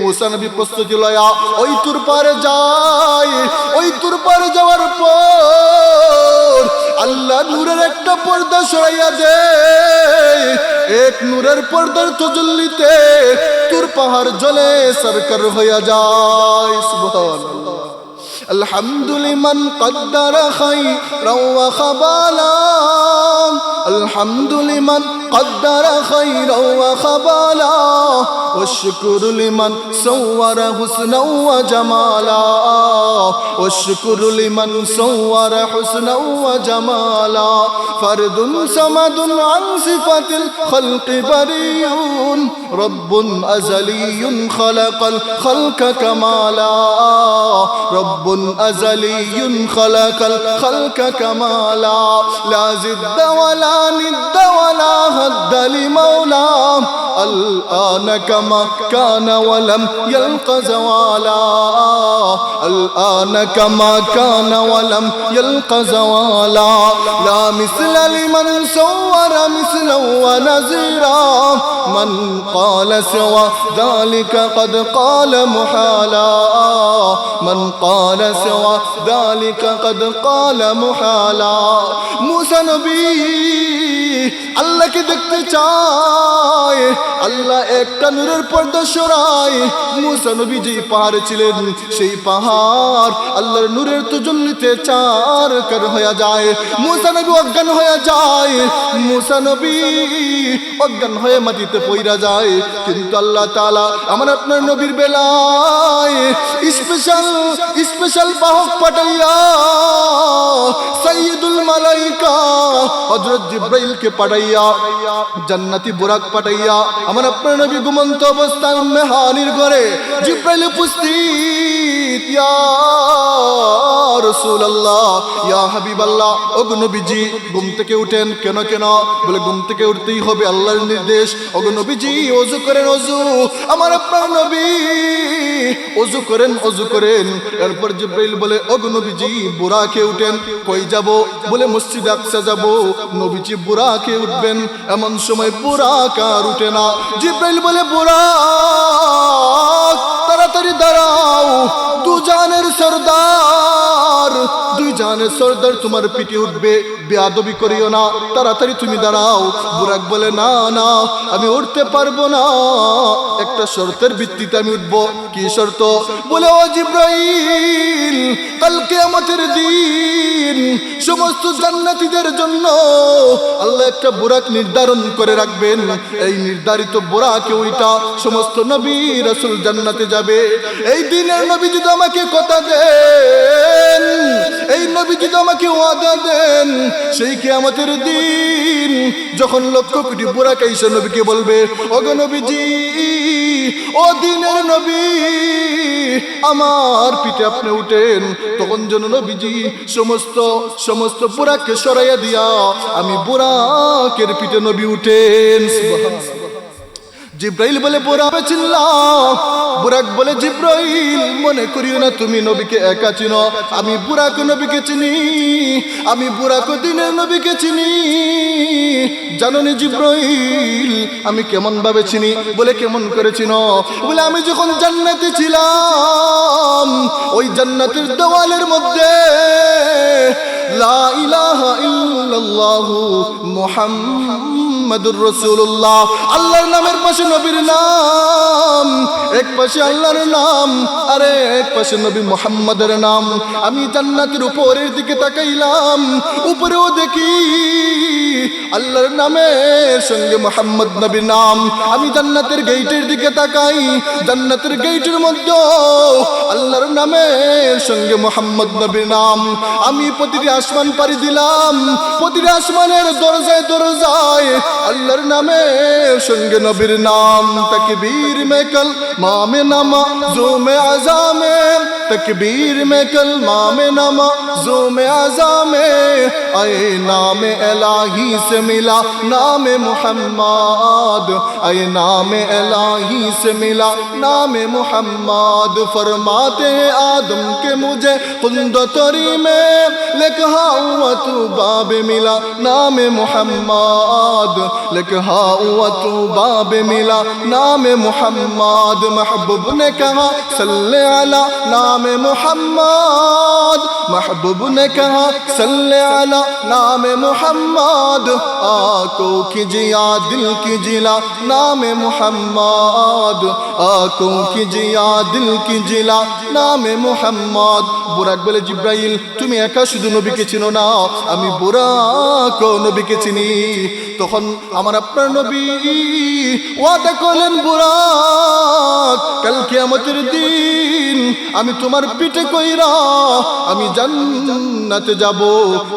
মুসা নবী প্রস্তুতি লয়া ওই তুর পারে যায়। ওই তুর পারে যাওয়ার পর আল্লাহ নূরের একটা পর্দা সরাইয়া দেয়। এক নূরের পর্দার তজল্লিতে তুর পাহাড় জ্বলে সরকার হইয়া যায়। সুবহানাল্লাহ। الحمد لمن قدر خيرا وخبالا، الحمد لمن قدر خيرا وخبالا والشكر لمن صور حسنا وجمالا والشكر لمن صور حسنا وجمالا فرد صمد عن صفة الخلق بريء رب أزلي خلق الخلق كمالا رب أزلي خلق الخلق كمالا لا زد ولا ند ولا هد لمولاه الآن كما كان ولم يلق زوالا الآن كما كان ولم يلق زوالا لا مثل لمن صور مثلا ونزيرا من قال سوى ذلك قد قال محالا من قال سوى ذلك قد قال محالا موسى نبي আল্লাহ কে দেখতে চায় আল্লাহ একটা নূরের পর্দা সরায় মুসা নবী যেই পাহাড়ে ছিলেন সেই পাহাড় আল্লাহর নূরের তাজাল্লিতে চারকার হয়ে যায় মুসা নবী অজ্ঞান হয়ে যায় মুসা নবী অজ্ঞান হয়ে মাটিতে পড়ে যায় কিন্তু আল্লাহ তাআলা আমার আপনার নবীর বেলায় স্পেশাল বাহক পাঠাইয়া সাইয়্যিদুল মালাইকা হযরত জিবরাইল কে পাঠাইয়া জান্নাতি বুরাক পাঠাইয়া আমার আপনার নবী ঘুমন্ত অবস্থায় উম্মে হানির ঘরে জিবরাইল উপস্থিত ইয়া রাসূলুল্লাহ ইয়া হাবিবাল্লাহ ওগো নবীজি ঘুম থেকে উঠেন কেন বলে ঘুম থেকে উঠতেই হবে আল্লাহর নির্দেশ ওগো নবীজি ওযু করেন ওযু আমার আপনার নবী ওযু করেন এরপর জিবরাইল বলে ওগো নবীজি বুরাকে উঠেন কই যাব বলে মসজিদে আকসা যাব নবীজি বুরাকে উঠবেন এমন সময় বুরাক আর উঠে না জিবরাইল বলে বুরাক তাড়াতাড়ি দাঁড়াও দুই জানের সরদার তোমার পিঠে উঠবে বেয়াদবি করিও না তাড়াতাড়ি তুমি দাঁড়াও বুরাক বলে না আমি উঠতে পারবো না একটা শর্তের ভিত্তিতে আমি উঠবো কি শর্ত বলে ও জিবরাইল কাল কিয়ামতের দিন সমস্ত জান্নাতীদের জন্য আল্লাহ একটা বুরাক নির্ধারণ করে রাখবেন এই নির্ধারিত বুরাকে ওইটা সমস্ত নবী রাসূল জান্নাতে যাবে এই দিনের নবী যদি আমাকে কথা দেন এই নবী যদি আমাকে ওয়াদা দেন সেই কিয়ামতের দিন যখন লক্ষ কোটি বুরাক এসে নবীকে বলবে ওগো নবীজি ও দিনের নবী আমার পিঠে আপনি উঠেন তখন যেন নবীজি সমস্ত বুরাককে সরাইয়া দিয়া আমি বুরাকের পিঠে নবী উঠেন সুবহানাল্লাহ জিবরাইল বলে বুরাক চিল্লাও বুরাক বলে জিবরাইল মনে করিও না তুমি নবীকে একা চিনো আমি বুরাক নবীকে চিনি আমি বুরাক দিনের নবীকে চিনি জানোনি জিবরাইল আমি কেমন ভাবে চিনি বলে কেমন করে চিনো বলে আমি যখন জান্নাতে ছিলাম ওই জান্নাতের দেওয়ালের মধ্যে লা ইলাহা ইল্লাল্লাহু মুহাম্মাদুর রাসূলুল্লাহ আল্লাহর নামের পাশে নবীর নাম এক পাশে আল্লাহর নাম আর এক পাশে নবী মুহাম্মাদের নাম আমি জান্নাতের উপরের দিকে তাকাইলাম উপরেও দেখি আল্লাহর নামের সঙ্গে মুহাম্মদ নবীর নাম আমি জান্নাতের গেটের দিকে তাকাই জান্নাতের গেটের মধ্যে আল্লাহর নামের সঙ্গে মুহাম্মদ নবীর নাম আমি প্রতিটি আসমান পাড়ি দিলাম প্রতিটি আসমানের দরজায় আল্লাহর নামের সঙ্গে নবীর নাম তাকবীর মে কলমা মে নামাজো মে আযামে तकबीर में कलमा में नमाज़ो में आज़ा में आए नाम इलाही से मिला नाम मुहम्मद आए नाम इलाही से मिला नाम मुहम्मद फरमाते हैं आदम के मुझे कुंदतरी में लिखा हुआ तू बाब मिला नाम मुहम्मद लिखा हुआ तू बाब मिला नाम मुहम्मद महबूब ने कहा सल्ले अला नाम नाम मोहम्मद। महबूब ने कहा सल्ले अला नाम मोहम्मद। आंखों की जिया दिल की जिला नाम मोहम्मद। आंखों की जिया दिल की जिला नाम मोहम्मद। বুরাক বলে জিব্রাইল তুমি একা শুধু নবীকে চিনো না, আমি বুরাকও নবীকে চিনি। তখন আমার আপনার নবী ওয়াদা করলেন বুরাক কাল কিয়ামতের দিন আমি তোমার পিঠে কইরা আমি জান্নাতে যাব।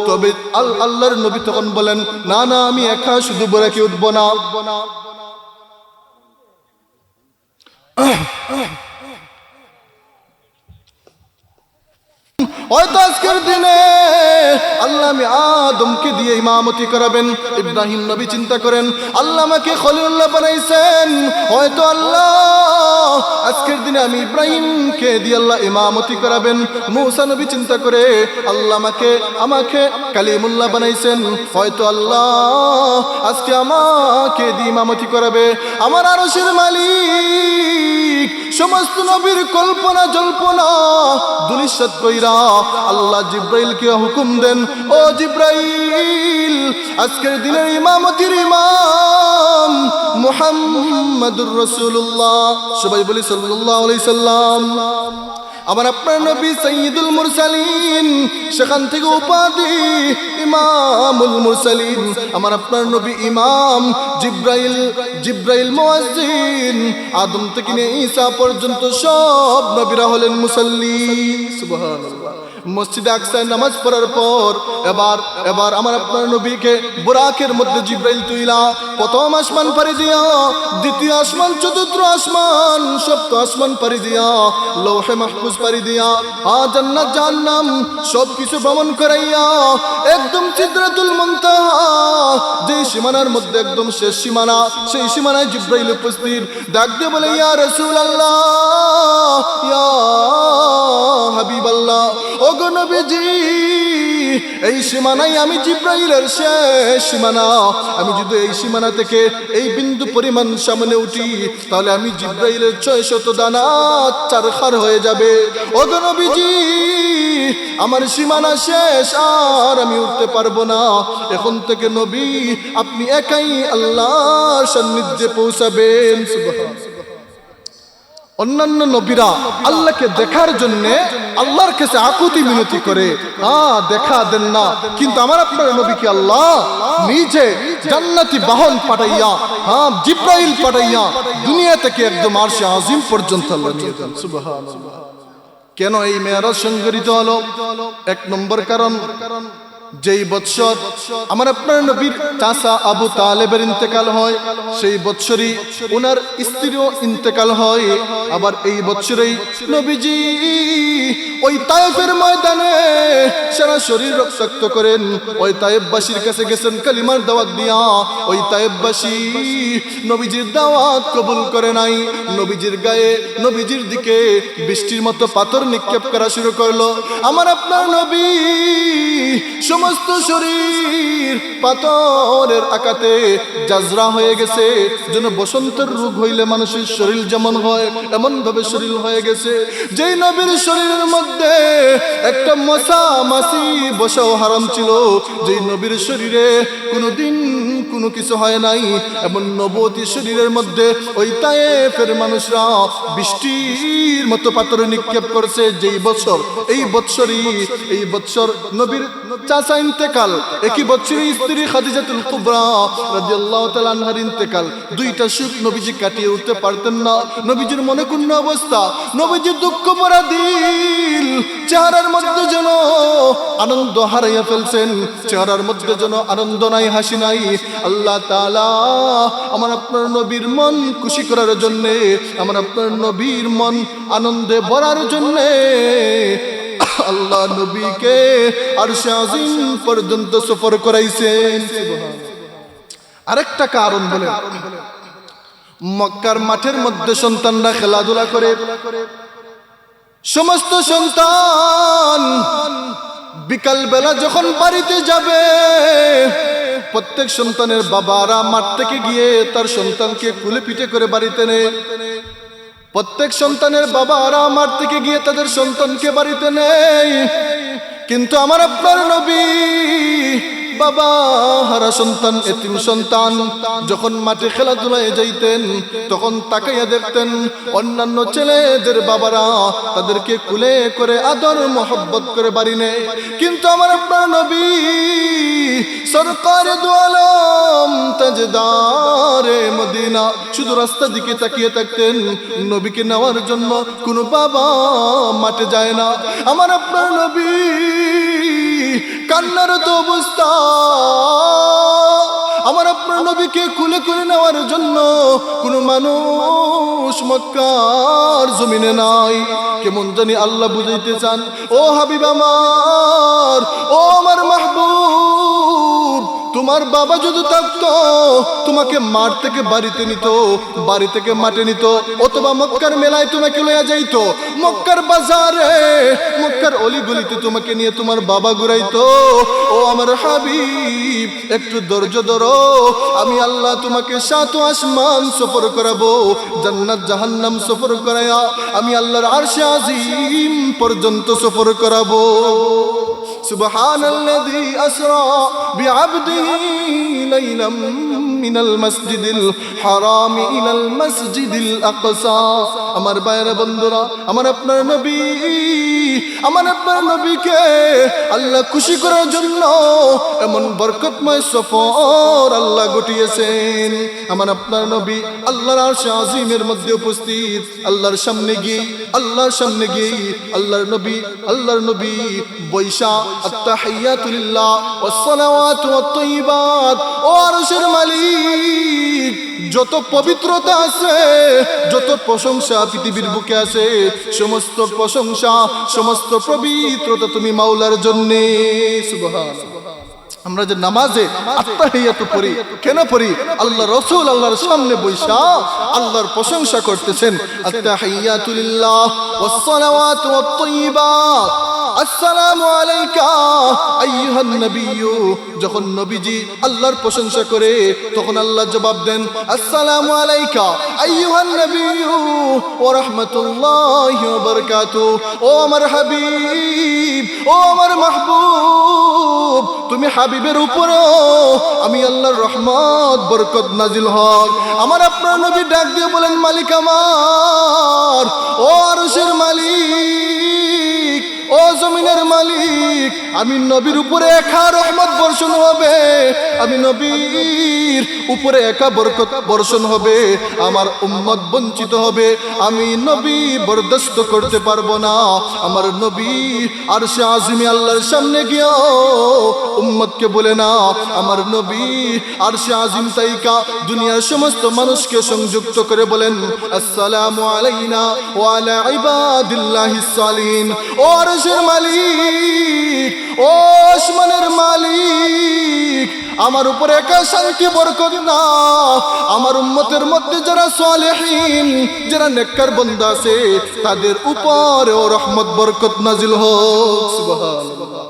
তবে আল্লাহর নবী তখন বলেন না না আমি একা শুধু বুরাকে উঠব না। হয়তো আজকের দিনে আল্লাহ আমি আদমকে দিয়ে ইমামতি করাবেন। ইব্রাহিম নবী চিন্তা করেন আল্লাহ আমাকে খলিলুল্লাহ বানাইছেন, হয়তো আল্লাহ আজকের দিনে আমি ইব্রাহিমকে দিয়ে আল্লাহ ইমামতি করাবেন। মূসা নবী চিন্তা করে আল্লাহ আমাকে কালিমুল্লাহ বানাইছেন, হয়তো আল্লাহ আজকে আমাকে দিয়ে ইমামতি করাবে। আমার আরশের মালিক সমস্ত নবীর কল্পনা জল্পনা দুলিশাত কইরা আল্লাহ জিব্রাইলকে হুকুম দেন, ও জিব্রাইল আজকের দিনের ইমামতির ইমাম মুহাম্মাদুর রাসূলুল্লাহ, সবাই বলি সাল্লাল্লাহু আলাইহি সাল্লাম। আমার আপনার নবী সাইয়্যিদুল মুরসালিন, সেখান থেকে উপাধি ইমামুল মুরসালিন। আমার আপনার নবী ইমাম, জিব্রাইল মুয়াজ্জিন। আদম থেকে নিয়ে ঈসা পর্যন্ত সব নবীরা হলেন মুসাল্লি। সুবহানাল্লাহ। মসজিদে আকসায় নামাজ পড়ার পর এবার আমার আপনার নবীকে বুরাকের মধ্যে জিব্রাইল তুইলা প্রথম আসমান পাড়ি দিয়া, দ্বিতীয় আসমান, চতুর্থ আসমান, সপ্ত আসমান পাড়ি দিয়া, লৌহে মাহফুজ পাড়ি দিয়া, জান্নাত জাহান্নাম সব কিছু ভ্রমণ করাইয়া একদম সিদরাতুল মুনতাহা, যেই সীমানার মধ্যে একদম শেষ সীমানা, সেই সীমানায় জিব্রাইল উপস্থিত। ডাক দিয়ে বলে ইয়া রাসূলুল্লাহ, ইয়া হাবিবাল্লাহ, ওগো নবীজি এই সীমানায় আমি জিব্রাইলের শেষ সীমানা। আমি যদি এই সীমানা থেকে এই বিন্দু পরিমাণ সামনে উঠি তাহলে আমি জিব্রাইলের 600 দানা চারখার হয়ে যাবে। ওগো নবীজি আমার সীমানা শেষ, আর আমি উঠতে পারবো না। এখন থেকে নবী আপনি একাই আল্লাহর সান্নিধ্যে পৌঁছাবেন। সুবহানাল্লাহ। অন্যান্য নবীরা আল্লাহকে দেখার জন্য আল্লাহর কাছে আকুতি মিনতি করে, দেখা দেন না, কিন্তু আমার আপনার নবীকে আল্লাহ নিজে জান্নাতি বাহন পাঠাইয়া, জিব্রাইল পাঠাইয়া দুনিয়া থেকে একদম আরশে আজিম পর্যন্ত আল্লাহ নিয়ে যান। সুবহানাল্লাহ। কেন এই মেরাজ সংঘটিত হলো? এক নম্বর কারণ, যেই বৎসর আমার আপনার নবীর চাচা আবু তালেবের ইন্তেকাল হয়, সেই বৎসরই ওনার স্ত্রীও ইন্তেকাল হয়। আবার এই বৎসরেই নবীজি ওই তায়েফের ময়দানে সারা শরীর রক্তাক্ত করেন। ওই তায়েফবাসীর কাছে গেছেন কালিমার দাওয়াত দিয়া, ওই তায়েফবাসী নবীজির দাওয়াত কবুল করে নাই। নবীজির গায়ে, নবীজির দিকে বৃষ্টির মতো পাথর নিক্ষেপ করা শুরু করলো। আমার আপনার নবী সমস্ত শরীর পাথরের আঘাতে জাজরা হয়ে গেছে, যেন বসন্তের রোগ হইলে মানুষের শরীর যেমন হয় এমন ভাবে শরীর হয়ে গেছে। যেই নবীর শরীরের মধ্যে একটা মশা মাছি বসাও হারাম ছিল, যেই নবীর শরীরে কোনোদিন কোনো কিছু হয় নাই, এমন নবতী শরীরের মধ্যে ওই তায়েফের মানুষরা বৃষ্টির মতো পাথর নিক্ষেপ করছে। যেই বছর, এই বৎসর নবীর চাচা ইন্তেকাল, একই বছরে স্ত্রী খাদিজাতুল কুবরা রাদিয়াল্লাহু তাআলা আনহার ইন্তেকাল। দুইটা সুখ নবীজি কাটিয়ে উঠতে পারতেন না। নবীজির মনে কোন অবস্থা, নবীজির দুঃখ ভরা দিল, চেহারার মধ্যে যেন আনন্দ হারাইয়া ফেলছেন, চেহারার মধ্যে যেন আনন্দ নাই, হাসি নাই। আল্লাহ তাআলা আমার আপনার নবীর মন খুশি করার জন্য, আমার আপনার নবীর মন আনন্দে ভরার জন্য আল্লাহ নবীকে আরশে আজিম পর্যন্ত সফর করাইছেন। আরেকটা কারণ বলে, মক্কার মাঠের মধ্যে সন্তানরা খেলাধুলা করে, সমস্ত সন্তান বিকাল বেলা যখন বাড়িতে যাবে, প্রত্যেক সন্তানের বাবারা মাঠ থেকে গিয়ে তার সন্তানকে কুলে পিঠে করে বাড়িতে নেয়। প্রত্যেক সন্তানের বাবারা মার থেকে গিয়ে তাদের সন্তানকে বাড়িতে নেই, কিন্তু আমার আপনার নবী বাবা হারা সন্তান, এতিম সন্তান যখন মাঠে খেলাধুলায় যাইতেন তখন তাকাইয়া দেখতেন অন্যান্য ছেলেদের বাবারা তাদেরকে কুলে করে আদর মোহব্বত করে বাড়ি নেয়, কিন্তু আমার আপনার নবী সরকারে দু আলম তাজদারে মদিনা শুধু রাস্তা দিকে তাকিয়ে থাকতেন। নবীকে নেওয়ার জন্য কোনো বাবা মাঠে যায় না। আমার আপনার নবী কান্নার তো অবস্থা, আমার আপনার নবীকে কুলে করে নেওয়ার জন্য কোনো মানুষ মক্কার জমিনে নাই। কেমন জানি আল্লাহ বুঝাইতে চান, ও হাবিব আমার, ও আমার মাহবুব, তোমার বাবা যদি থাকতো তোমাকে মাঠ থেকে বাড়িতে নিত, বাড়ি থেকে মাঠে নিত, অথবা মক্কার মেলায় তোমাকে লইয়া যাইতো, মক্কার বাজারে মক্কার অলিগলিতে তোমাকে নিয়ে তোমার বাবা ঘুরাইতো। ও আমার হাবিব, একটু ধৈর্য ধরো, আমি আল্লাহ তোমাকে সাত আসমান সফর করাবো, জান্নাত জাহান্নাম সফর করায়া আমি আল্লাহর আরশে আজিম পর্যন্ত সফর করাবো। সুবহানাল্লাযী আসরা বিআবদিহি লাইলাম মিনাল মাসজিদিল হারাম ইলাল মাসজিদিল আকসা। আমার ভাইরা বন্ধুরা, আমার আপনার নবী, আমার আপনার নবীকে আল্লাহ খুশি করার জন্য এমন বরকতময় সফর আল্লাহ ঘটিয়েছেন। আমার আপনার নবী আল্লাহর আরশে আজিমের মধ্যে উপস্থিত, আল্লাহর সামনে গিয়ে আল্লাহর নবী বৈশা আত্তাহিয়াতু লিল্লাহ ওয়াস সালাওয়াতু ওয়াত তাইয়্যিবাত। ও আরশের মালিক, যত পবিত্রতা আছে, যত প্রশংসা পৃথিবীর বুকে আছে, সমস্ত প্রশংসা সমস্ত পবিত্রতা তুমি মাওলার জন্য। সুবহানাল্লাহ। আমরা যে নামাজে আত্তাহিয়াতু পড়ি, কেন পড়ি? আল্লাহ রাসূল আল্লাহর সামনে বৈশা আল্লাহর প্রশংসা করতেছেন। আত্তাহিয়াতু লিল্লাহ ওয়াস সালাওয়াতু ওয়াত তাইয়্যিবাত, আসসালামু আলাইকা আইয়ুহান নাবিয়্যু। যখন নবীজি আল্লাহর প্রশংসা করে তখন আল্লাহ জবাব দেন, আসসালামু আলাইকা আইয়ুহান নাবিয়্যু ওয়া রাহমাতুল্লাহি ওয়া বারাকাতুহু। ও আমার হাবিব, ও আমার মাহবুব, তুমি হাবিবের উপরেও আমি আল্লাহর রহমত বরকত নাজিল হক। আমার আপনার নবী ডাক দিয়ে বলেন, মালিক আমার, ও আরশের মালিক, ও জমিনের মালিক, আমি নবীর উপরে একা রহমত বর্ষণ হবে, আমি নবীর উপরে একা বরকত বর্ষণ হবে, আমার উম্মত বঞ্চিত হবে, আমি নবী বরদাস্ত করতে পারবো না। আমার নবী আরশে আজিমে আল্লাহর সামনে গিয়া উম্মতকে বলে না, আমার নবী আরশে আজিম তাইকা দুনিয়ার সমস্ত মানুষকে সংযুক্ত করে বলেন, আসসালামু আলাইনা ওয়া আলা ইবাদিল্লাহিস সালিহিন। ও আরশের মালিক, ও আসমানের মালিক, আমার উপরে একা শান্তি বরকত না, আমার উম্মতের মধ্যে যারা সালেহীন, যারা নেককার বান্দা আছে, তাদের উপরেও রহমত বরকত নাজিল হোক। সুবহানাল্লাহ।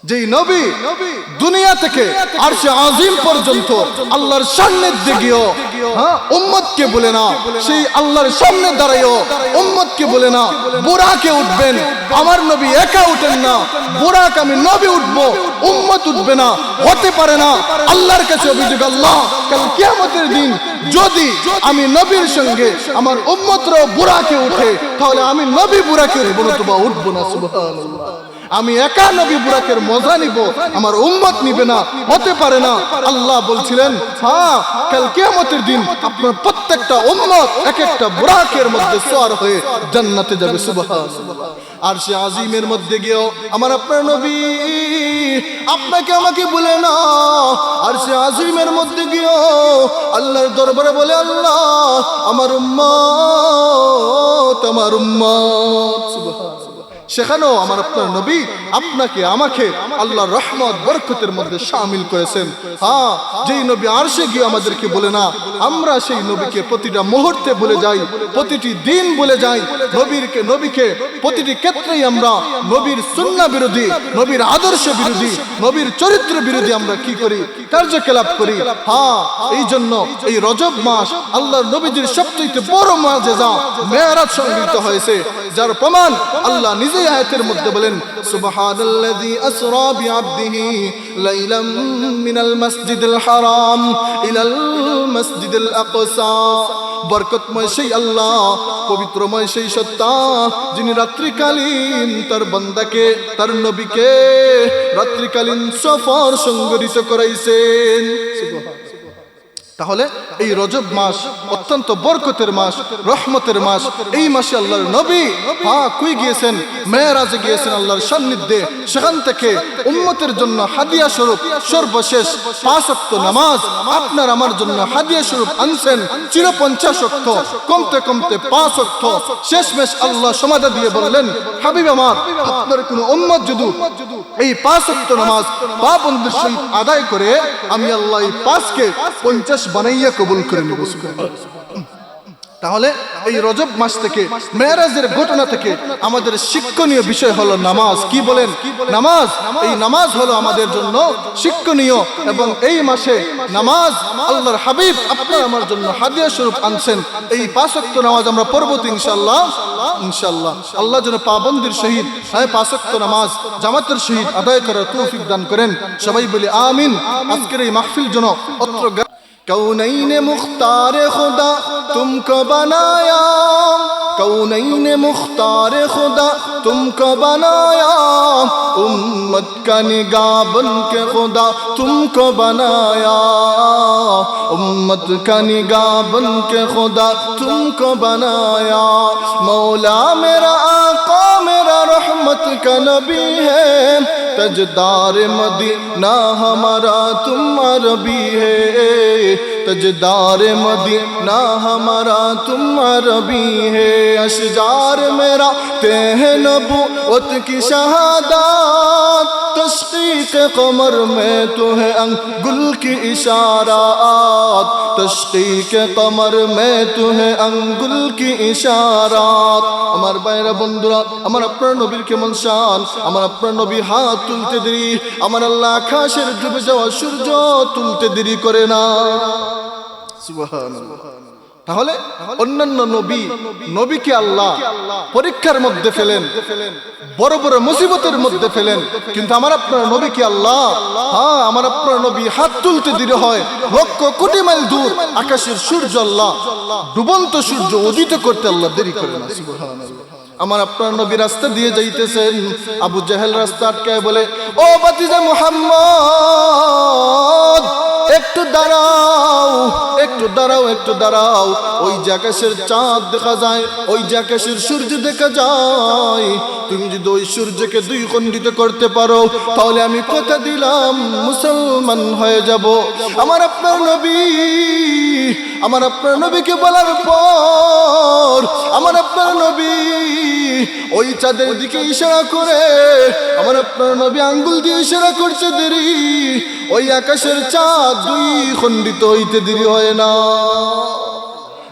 যেই নবী দুনিয়া থেকে আরশে আজিম পর্যন্ত আল্লাহর সান্নিধ্যে গিয়েও উম্মতকে বলে না, সেই আল্লাহর সামনে দাঁড়াইও উম্মতকে বলে না বুরাকে উঠবেন, আমার নবী একা উঠেন না, বুরাক আমি নবী উঠবো, উম্মত উঠবে না, হতে পারে না। আল্লাহর কাছে অভিযোগ, আল্লাহ কাল কিয়ামতের দিন যদি আমি নবীর সঙ্গে আমার উম্মতরাও বুরাকে উঠে, তাহলে আমি নবী বুরাকে উঠবো না। সুবহানাল্লাহ। আমি একা নবী বুরাকের মজা নিব, আমার উম্মত নিবে না, হতে পারে না। আল্লাহ বলছিলেন, হ্যাঁ, কাল কিয়ামতের দিন আপনার প্রত্যেকটা উম্মত এক একটা বুরাকের মধ্যে সওয়ার হয়ে জান্নাতে যাবে। সুবহানাল্লাহ। আরশে আজিমের মধ্যে গিয়েও আমার আপনার নবী আপনাকে আমাকে বলে না, আরশে আজিমের মধ্যে গিয়েও আল্লাহর দরবারে বলে, আল্লাহ আমার উম্মত, আমার উম্মত। সুবহানাল্লাহ। সেখানেও আমার আপনার নবী আপনাকে আমাকে আল্লাহর রহমত বরকতের মধ্যে শামিল করেছেন। হ্যাঁ, যেই নবী আরশে গিয়ে আমাদেরকে বলে না, আমরা সেই নবীকে প্রতিটা মুহূর্তে বলে যাই, প্রতিটি দিন বলে যাই। নবীকে প্রতিটি ক্ষেত্রেই আমরা নবীর সুন্নাহ বিরোধী, নবীর আদর্শ বিরোধী, নবীর চরিত্র বিরোধী আমরা কি করি, কার্যকলাপ করি। হ্যাঁ, এই জন্য এই রজব মাস আল্লাহর নবীজির সবচেয়ে বড় মুআজিজা মেরাজ সংগৃহীত হয়েছে, যার প্রমাণ আল্লাহ নিজেই আয়াতের মধ্যে বলেন, সুবহানাল্লাযী আসরা বিআবদিহি লাইলাম মিনাল মাসজিদিল হারাম ইলাল মাসজিদিল আকসা। বরকতময় সেই আল্লাহ, পবিত্রময় সেই সত্তা, যিনি রাত্রিকালীন তার বান্দাকে, তার নবীকে রাত্রিকালীন সফর সংগঠিত করাইছেন। তাহলে এই রজব মাস অত্যন্ত বরকতের মাস, রহমতের মাস। এই মাসে আল্লাহর নবী কই গিয়েছেন? মেরাজে গিয়েছেন আল্লাহর সান্নিধ্যে। সেখান থেকে উম্মতের জন্য হাদিয়া স্বরূপ সর্বশেষ 5 ওয়াক্ত নামাজ আপনার আমার জন্য হাদিয়া স্বরূপ আনছেন। চির 50 ওয়াক্ত, কমতে কমতে 5 ওয়াক্ত। শেষমেশ আল্লাহ সমাধা দিয়ে বললেন, হাবিব আমার, আপনার কোন উম্মত যদি এই 5 ওয়াক্ত নামাজ পাবন্দির সহিত আদায় করে, আমি আল্লাহ এই 5কে 50 বানাইয়া কবুল করে নেব। তাহলে এই রজব মাস থেকে, মেরাজের ঘটনা থেকে আমাদের শিক্ষণীয় বিষয় হলো নামাজ। কি বলেন? নামাজ। এই নামাজ হলো আমাদের জন্য শিক্ষণীয়, এবং এই মাসে নামাজ আল্লাহর হাবিব আপনার আমার জন্য হাদিয়া স্বরূপ আনছেন। এই 5 ওয়াক্ত নামাজ আমরা পড়ব ইনশাআল্লাহ। ইনশাআল্লাহ আল্লাহ যেন পাবন্দির সহিত 5 ওয়াক্ত নামাজ জামাতের সহিত আদায় করার তৌফিক দান করেন। সবাই বলি আমিন। আজকের এই মাহফিল যেন অত্র कौनैन मुख्तार खुदा तुमको बनाया, कौनैन मुख्तार खुदा तुमको बनाया, उम्मत का निगाह बन के खुदा तुमको बनाया, उम्मत का निगाह बन के खुदा तुमको बनाया। मौला मेरा आका मेरा रहमत का नबी है, तजदार मदीना हमारा तुम अरबी है, तजदार मदीना हमारा तुम अरबी है। अशजार मेरा तेह नबूवत की शहादत, तशकीक कमर में तो है अंगुल की इशारात, तशकीक कमर में तो है अंगुल की इशारात। আমার বাইরা বন্ধুরা, আমার আপনার নবীর কেমন শান, আমার আপনার নবী হাত তুলতে দেরি, আমার আল্লাহ আকাশের ডুবে যাওয়া সূর্য তুলতে দেরি করে না। সুবহানাল্লাহ। তাহলে অন্যান্য নবীকে আল্লাহ পরীক্ষার মধ্যে ফেলেন, বড় বড় মুসিবতের মধ্যে ফেলেন, কিন্তু আমার আপনার নবীকে আল্লাহ, আমার আপনার নবী হাত তুলতে দেরি হয়, লক্ষ কোটি মাইল দূর আকাশের সূর্য আল্লাহ, ডুবন্ত সূর্য উদিত করতে আল্লাহ দেরি করে না। সুবহানাল্লাহ। আমার আপনার নবী রাস্তা দিয়ে যাইতেছেন, আবু জাহেল রাস্তা আটকায় বলে, ও ভাতিজা মুহাম্মদ, একটু দাঁড়াও, একটু দাঁড়াও, একটু দাঁড়াও। ওই যে আকাশের চাঁদ দেখা যায়, ওই যে আকাশের সূর্য দেখা যায়, তুমি যদি ওই সূর্যকে 2 খণ্ডিত করতে পারো, তাহলে আমি কথা দিলাম মুসলমান হয়ে যাব। আমার আপনার নবীকে বলার পর আমার আপনার নবী ওই চাঁদের দিকে ইশারা করে, আমার আপনার নবী আঙ্গুল দিয়ে ইশারা করছে দেরি, ওই আকাশের চাঁদ 2 খণ্ডিত হইতে দেরি হয় না।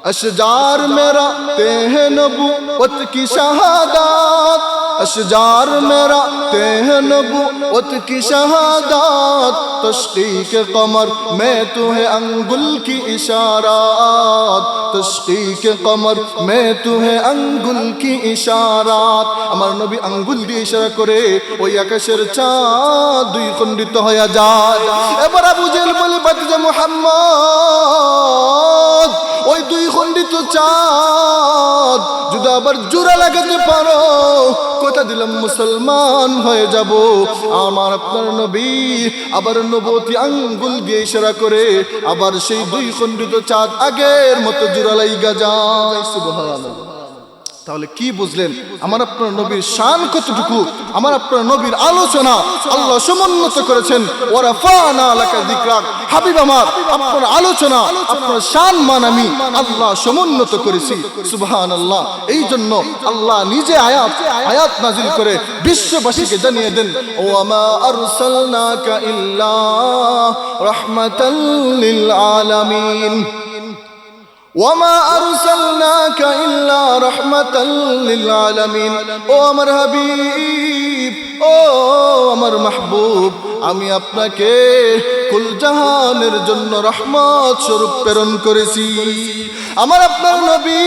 अशजार मेरा तेह नबूवत की शहादत, अशजार मेरा तेह नबूवत की शहादत, तशकीक कमर में तू है अंगुल की इशारात, तशकीक कमर में तू है अंगुल की इशारात। আমার নবী আঙ্গুল দিয়ে ইশারা করে ওই আকাশের চাঁদ 2 খণ্ডিত হয়ে যায়। এবার আবু জেহেল বলে, ভাতিজা মুহাম্মদ, ওই 2 খণ্ডিত চাঁদ যদি আবার জোড়া লাগাতে পারো, কথা দিলাম মুসলমান হয়ে যাব। আমার আপনার নবী আবার নবতী আঙ্গুল দিয়ে ইশারা করে আবার সেই 2 খণ্ডিত চাঁদ আগের মতো জোড়া লাইগা যায়। সুবহানাল্লাহ। তাহলে কি বুঝলেন আমার আপনার নবীর শান কতটুকু, আমার আপনার নবীর আলোচনা আল্লাহ সমুন্নত করেছেন। ওয়ারাফানা লাকা যিকরাক, হাবিব আমার আপনার আলোচনা আপনার শান মান আমি আল্লাহ সমুন্নত করেছি। সুবহানাল্লাহ। এই জন্য আল্লাহ নিজে আয়াত নাজিল করে বিশ্ববাসীকে জানিয়ে দেন, ওয়ামা আরসালনাকা ইল্লা রাহমাতাল লিল আলামিন, ওয়ামা আরসালনাকা ইল্লা রাহমাতাল লিল আলামিন। ও আমার হাবিব, ও আমার মাহবুব, আমি আপনাকে কুল জাহানের জন্য রহমত স্বরূপ প্রেরণ করেছি। আমার আপনার নবী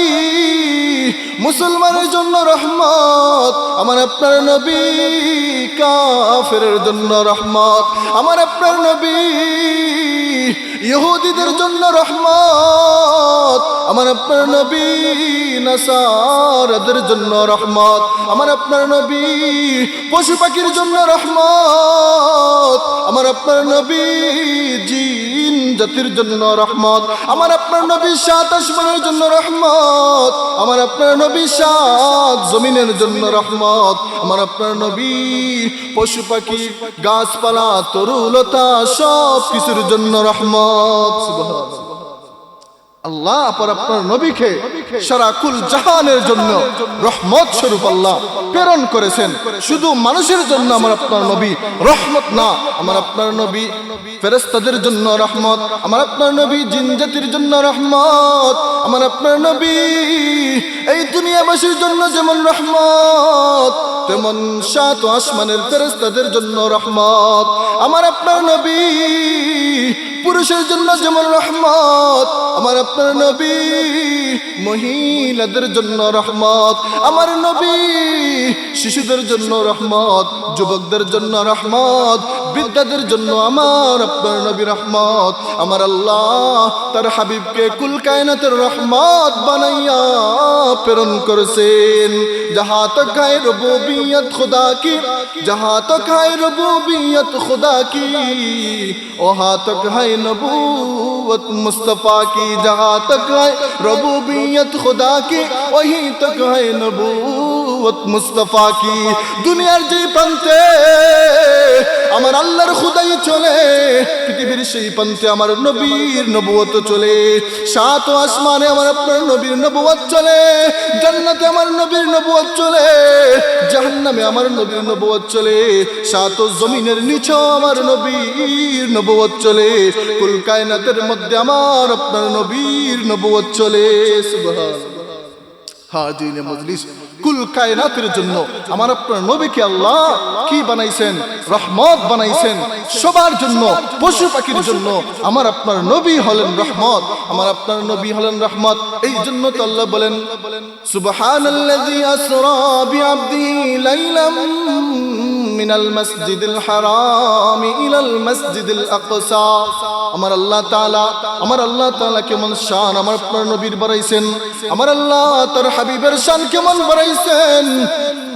মুসলমানের জন্য রহমত, আমার আপনার নবী কাফেরের জন্য রহমত, আমার আপনার নবী ইহুদিদের জন্য রহমত, আমার আপনার নবী নাসারাদের জন্য রহমত, আমার আপনার নবী পশু পাখির জন্য রহমত, আমার আপনার নবী জিন জাতির জন্য রহমত, আমার আপনার নবী সাত আসমানের জন্য রহমত, আমার আপনার নবী সাত জমিনের জন্য রহমত, আমার আপনার নবী পশু পাখি গাছপালা তরুলতা সব কিছুর জন্য রহমত। সুবহানাল্লাহ। আল্লাহ পর আপনার নবীকে সারা কুল জাহানের জন্য রহমত স্বরূপ আল্লাহ প্রেরণ করেছেন। শুধু মানুষের জন্য আমার আপনার নবী রহমত না, আমার আপনার নবী ফেরেশতাদের জন্য রহমত, আমার আপনার নবী জিন জাতির জন্য রহমত, আমার আপনার নবী এই দুনিয়াবাসীর জন্য যেমন রহমত, তেমন সাত আসমানের ফেরেশতাদের জন্য রহমত। আমার আপনার নবী পুরুষের জন্য যেমন রহমত, আমার আপনার নবী মহিলাদের জন্য রহমত, আমার নবী শিশুদের জন্য রহমত, যুবকদের জন্য রহমত, বৃদ্ধদের জন্য আমার আপনার নবী রহমত। আমার আল্লাহ তার হাবিবকে কুল কায়নাতের রহমত বানাইয়া প্রেরণ করেছেন। जहाँ तक है रबूबियत खुदा की, जहाँ तक है रबूबियत खुदा की, वहाँ तक है नबूवत मुस्तफ़ा की, जहाँ तक है रबूबियत खुदा की, वहीं तक है नबूवत मुस्तफ़ा की। दुनियार जे प्रान्ते আমার আল্লাহর খুদাই চলে, পৃথিবীর সেই প্রান্তে আমার নবীর নবুয়ত চলে, সাত আসমানে আমার আপনার নবীর নবুয়ত চলে, জান্নাতে আমার নবীর নবুয়ত চলে, জাহান্নামে আমার নবীর নবুয়ত চলে, সাত জমিনের নিচেও আমার নবীর নবুয়ত চলে, কুল কায়নাতের মধ্যে আমার আপনার নবীর নবুয়ত চলে। সুবহানাল্লাহ। হাজির মজলিস, কুল কায়নাতের জন্য আমার আপনার নবীকে আল্লাহ কি বানাইছেন? রহমত বানাইছেন সবার জন্য, পশু পাখির জন্য আমার আপনার নবী হলেন রহমত, আমার আপনার নবী হলেন রহমত। এই জন্য তো আল্লাহ বলেন, সুবহানাল্লাযী আসরা বিআবদিহি লাইলাম মিনাল মাসজিদিল হারাম ইলাল মাসজিদিল আকসা। আমার আল্লাহ তাআলা কেমন শান আমার আপনার নবীর বাড়াইছেন, আমার আল্লাহ তার হাবিবের শান কেমন বাড়াইছেন।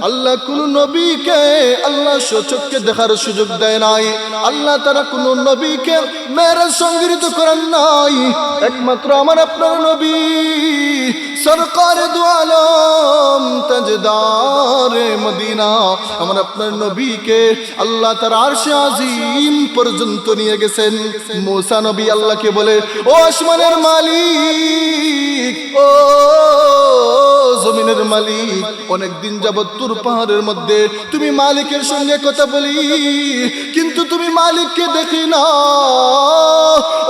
আল্লাহ কোন নবীকে আল্লাহ সচক্ষে দেখার সুযোগ দেয় নাই, আল্লাহ তারা কোন নবীকে মেরাজ সংগৃহীত করেন নাই, একমাত্র আমার আপনার নবী সরকারে দু আলম তাজদারে মদিনা আমার আপনার নবীকে আল্লাহ তার আরশে আজিম পর্যন্ত নিয়ে গেছেন। মুসা নবী আল্লাহকে বলে, ও আসমানের মালিক, ও জমিনের মালিক, অনেকদিন যাবত তুর পাহাড়ের মধ্যে তুমি মালিকের সঙ্গে কথা বলি, কিন্তু তুমি মালিককে দেখি না।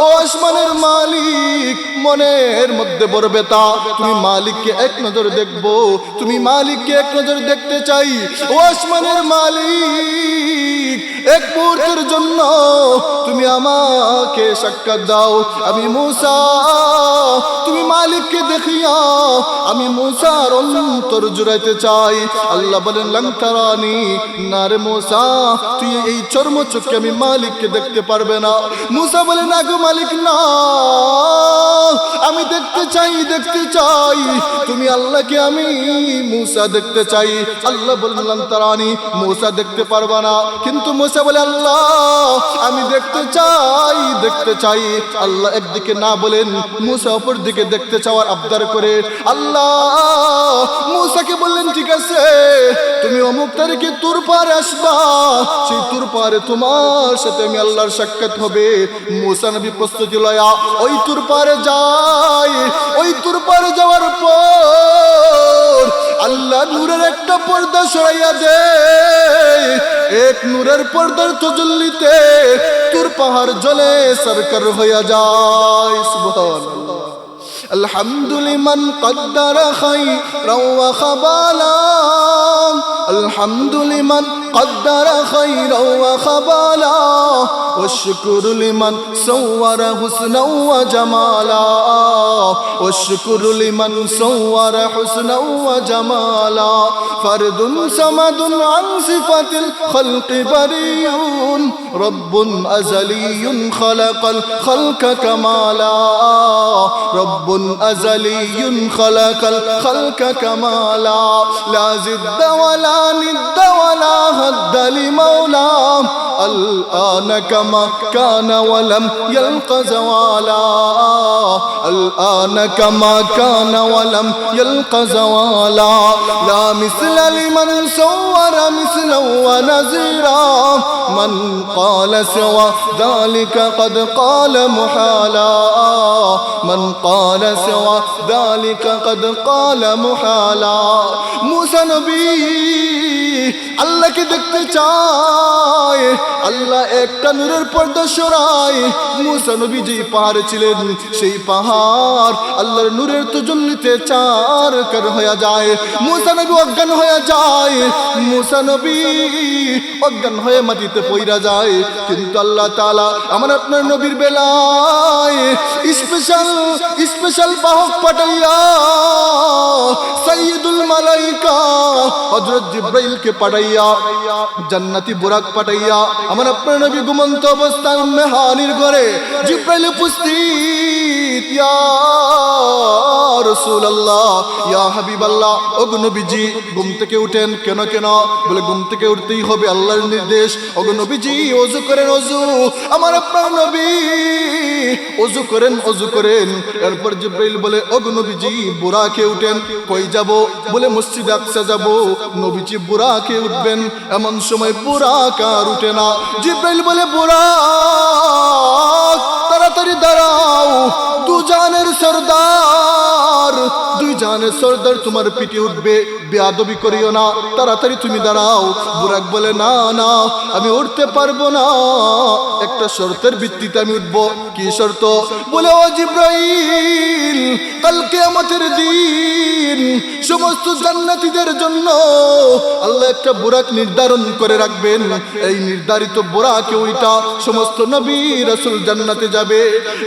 ও আসমানের মালিক, মনের মধ্যে বড় বেতা, তুমি মালিককে এক নজর দেখবো, তুমি মালিককে এক নজর দেখতে চাই। ও আসমানের মালিক, এক মুহূর্তের জন্য তুমি আমাকে সাক্ষাৎ দাও। আমি মুসা, তুমি মালিককে দেখিয়া আমি মুসার অন্তর জুড়াইতে চাই। আল্লাহ বলেন, লান তারানি, না রে মুসা, তুই এই চর্ম চোখে আমি মালিককে দেখতে পারবে না। মুসা বলে, না গো মালিক, না, আমি দেখতে চাই দেখতে চাই, তুমি আল্লাহকে, আমি মুসা দেখতে চাই। আল্লাহ বললেন তারানি, মুসা দেখতে পারবা না। কিন্তু মুসা বলে আল্লাহ আমি দেখতে চাই দেখতে চাই। আল্লাহ একদিকে না বলেন, মুসা অপর দিকে দেখতে চাওয়ার আবদার করে আল্লাহ মুসাকে বললেন ঠিক আছে, তুমি অমুক তারিখে তুর পারে আসবা, সেই তুর পারে তোমার সাথে আমি আল্লাহর সাক্ষাৎ হবে। মুসা নবী প্রস্তুতি লয়া ওই তুর পারে যায়। ওই তুর পারে যাওয়ার পর আল্লাহ নূরের একটা পর্দা সরাইয়া দেয়। এক নূরের পর্দার তজল্লিতে তুর পাহাড় জ্বলে সরকার হইয়া যায়। সুবহানাল্লাহ। الحمد لمن قدر خيرا وخبالا، الحمد لمن قدر خيرا وخبالا، والشكر لمن صور حسنا وجمالا، والشكر لمن صور حسنا وجمالا، فرد صمد عن صفة الخلق بريء، رب أزلي خلق الخلق كمالا، رب أزلي خلق الخلق كمالا، لا زد ولا ند ولا هد لمولى، الآن كما كان ولم يلق زوالا، الآن كما كان ولم يلق زوالا، لا مثل لمن صور مثلا ونزيرا، من قال سوى ذلك قد قال محالا، من قال سوى ذلك قد قال محالا। موسى নবী আল্লাহকে দেখতে চায়, আল্লাহ একটা নূরের পর্দা সরায়। মুসা নবী যেই পাহাড়ে ছিলেন সেই পাহাড় আল্লাহর নূরের তাজাল্লিতে চারকার হয়ে যায়। মুসা নবী অজ্ঞান হয়ে যায়, মুসা নবী অজ্ঞান হয়ে মাটিতে পইরা যায়। কিন্তু আল্লাহ তাআলা আমার আপনার নবীর বেলায় স্পেশাল বাহক পাঠাইয়া সাইয়্যিদুল মালাইকা হযরত জিবরাইলকে পাঠাইয়া, জান্নাতি বুরাক পাঠাইয়া আমার আপনার নবী ঘুমন্ত অবস্থায় মেহানির ঘরে জিবরাইল উপস্থিত। ইয়া রাসূলুল্লাহ, ইয়া হাবিবাল্লাহ, ওগো নবীজি ঘুম থেকে উঠেন। কেন কেন? বলে ঘুম থেকে উঠতেই হবে, আল্লাহর নির্দেশ। ওগো নবীজি ওযু করেন, ওযু। আমার আপনার নবী ওযু করেন, ওযু করেন। এরপর জিবরাইল বলে ওগো নবীজি বুরাকে উঠেন। কই যাব? বলে মসজিদ আকসা যাব। নবীজি বুরাকে উঠবেন, এমন সময় বুরাক আর উঠে না। জিবরাইল বলে বুরাক তাড়াতাড়ি দাঁড়াও, দুজানের সরদার, দুই জানের সরদার তোমার পিঠে উঠবে, বেয়াদবি করিও না, তাড়াতাড়ি তুমি দাঁড়াও। বুরাক বলে না না, আমি উঠতে পারবো না, একটা শর্তের ভিত্তিতে আমি উঠবো। কি শর্ত? বলে ও জিবরাইল, কাল কিয়ামতের দিন সমস্ত জান্নাতীদের জন্য আল্লাহ একটা বুরাক নির্ধারণ করে রাখবেন। এই নির্ধারিত বুরাকে ওইটা সমস্ত নবী রাসূল জান্নাতে যাবে।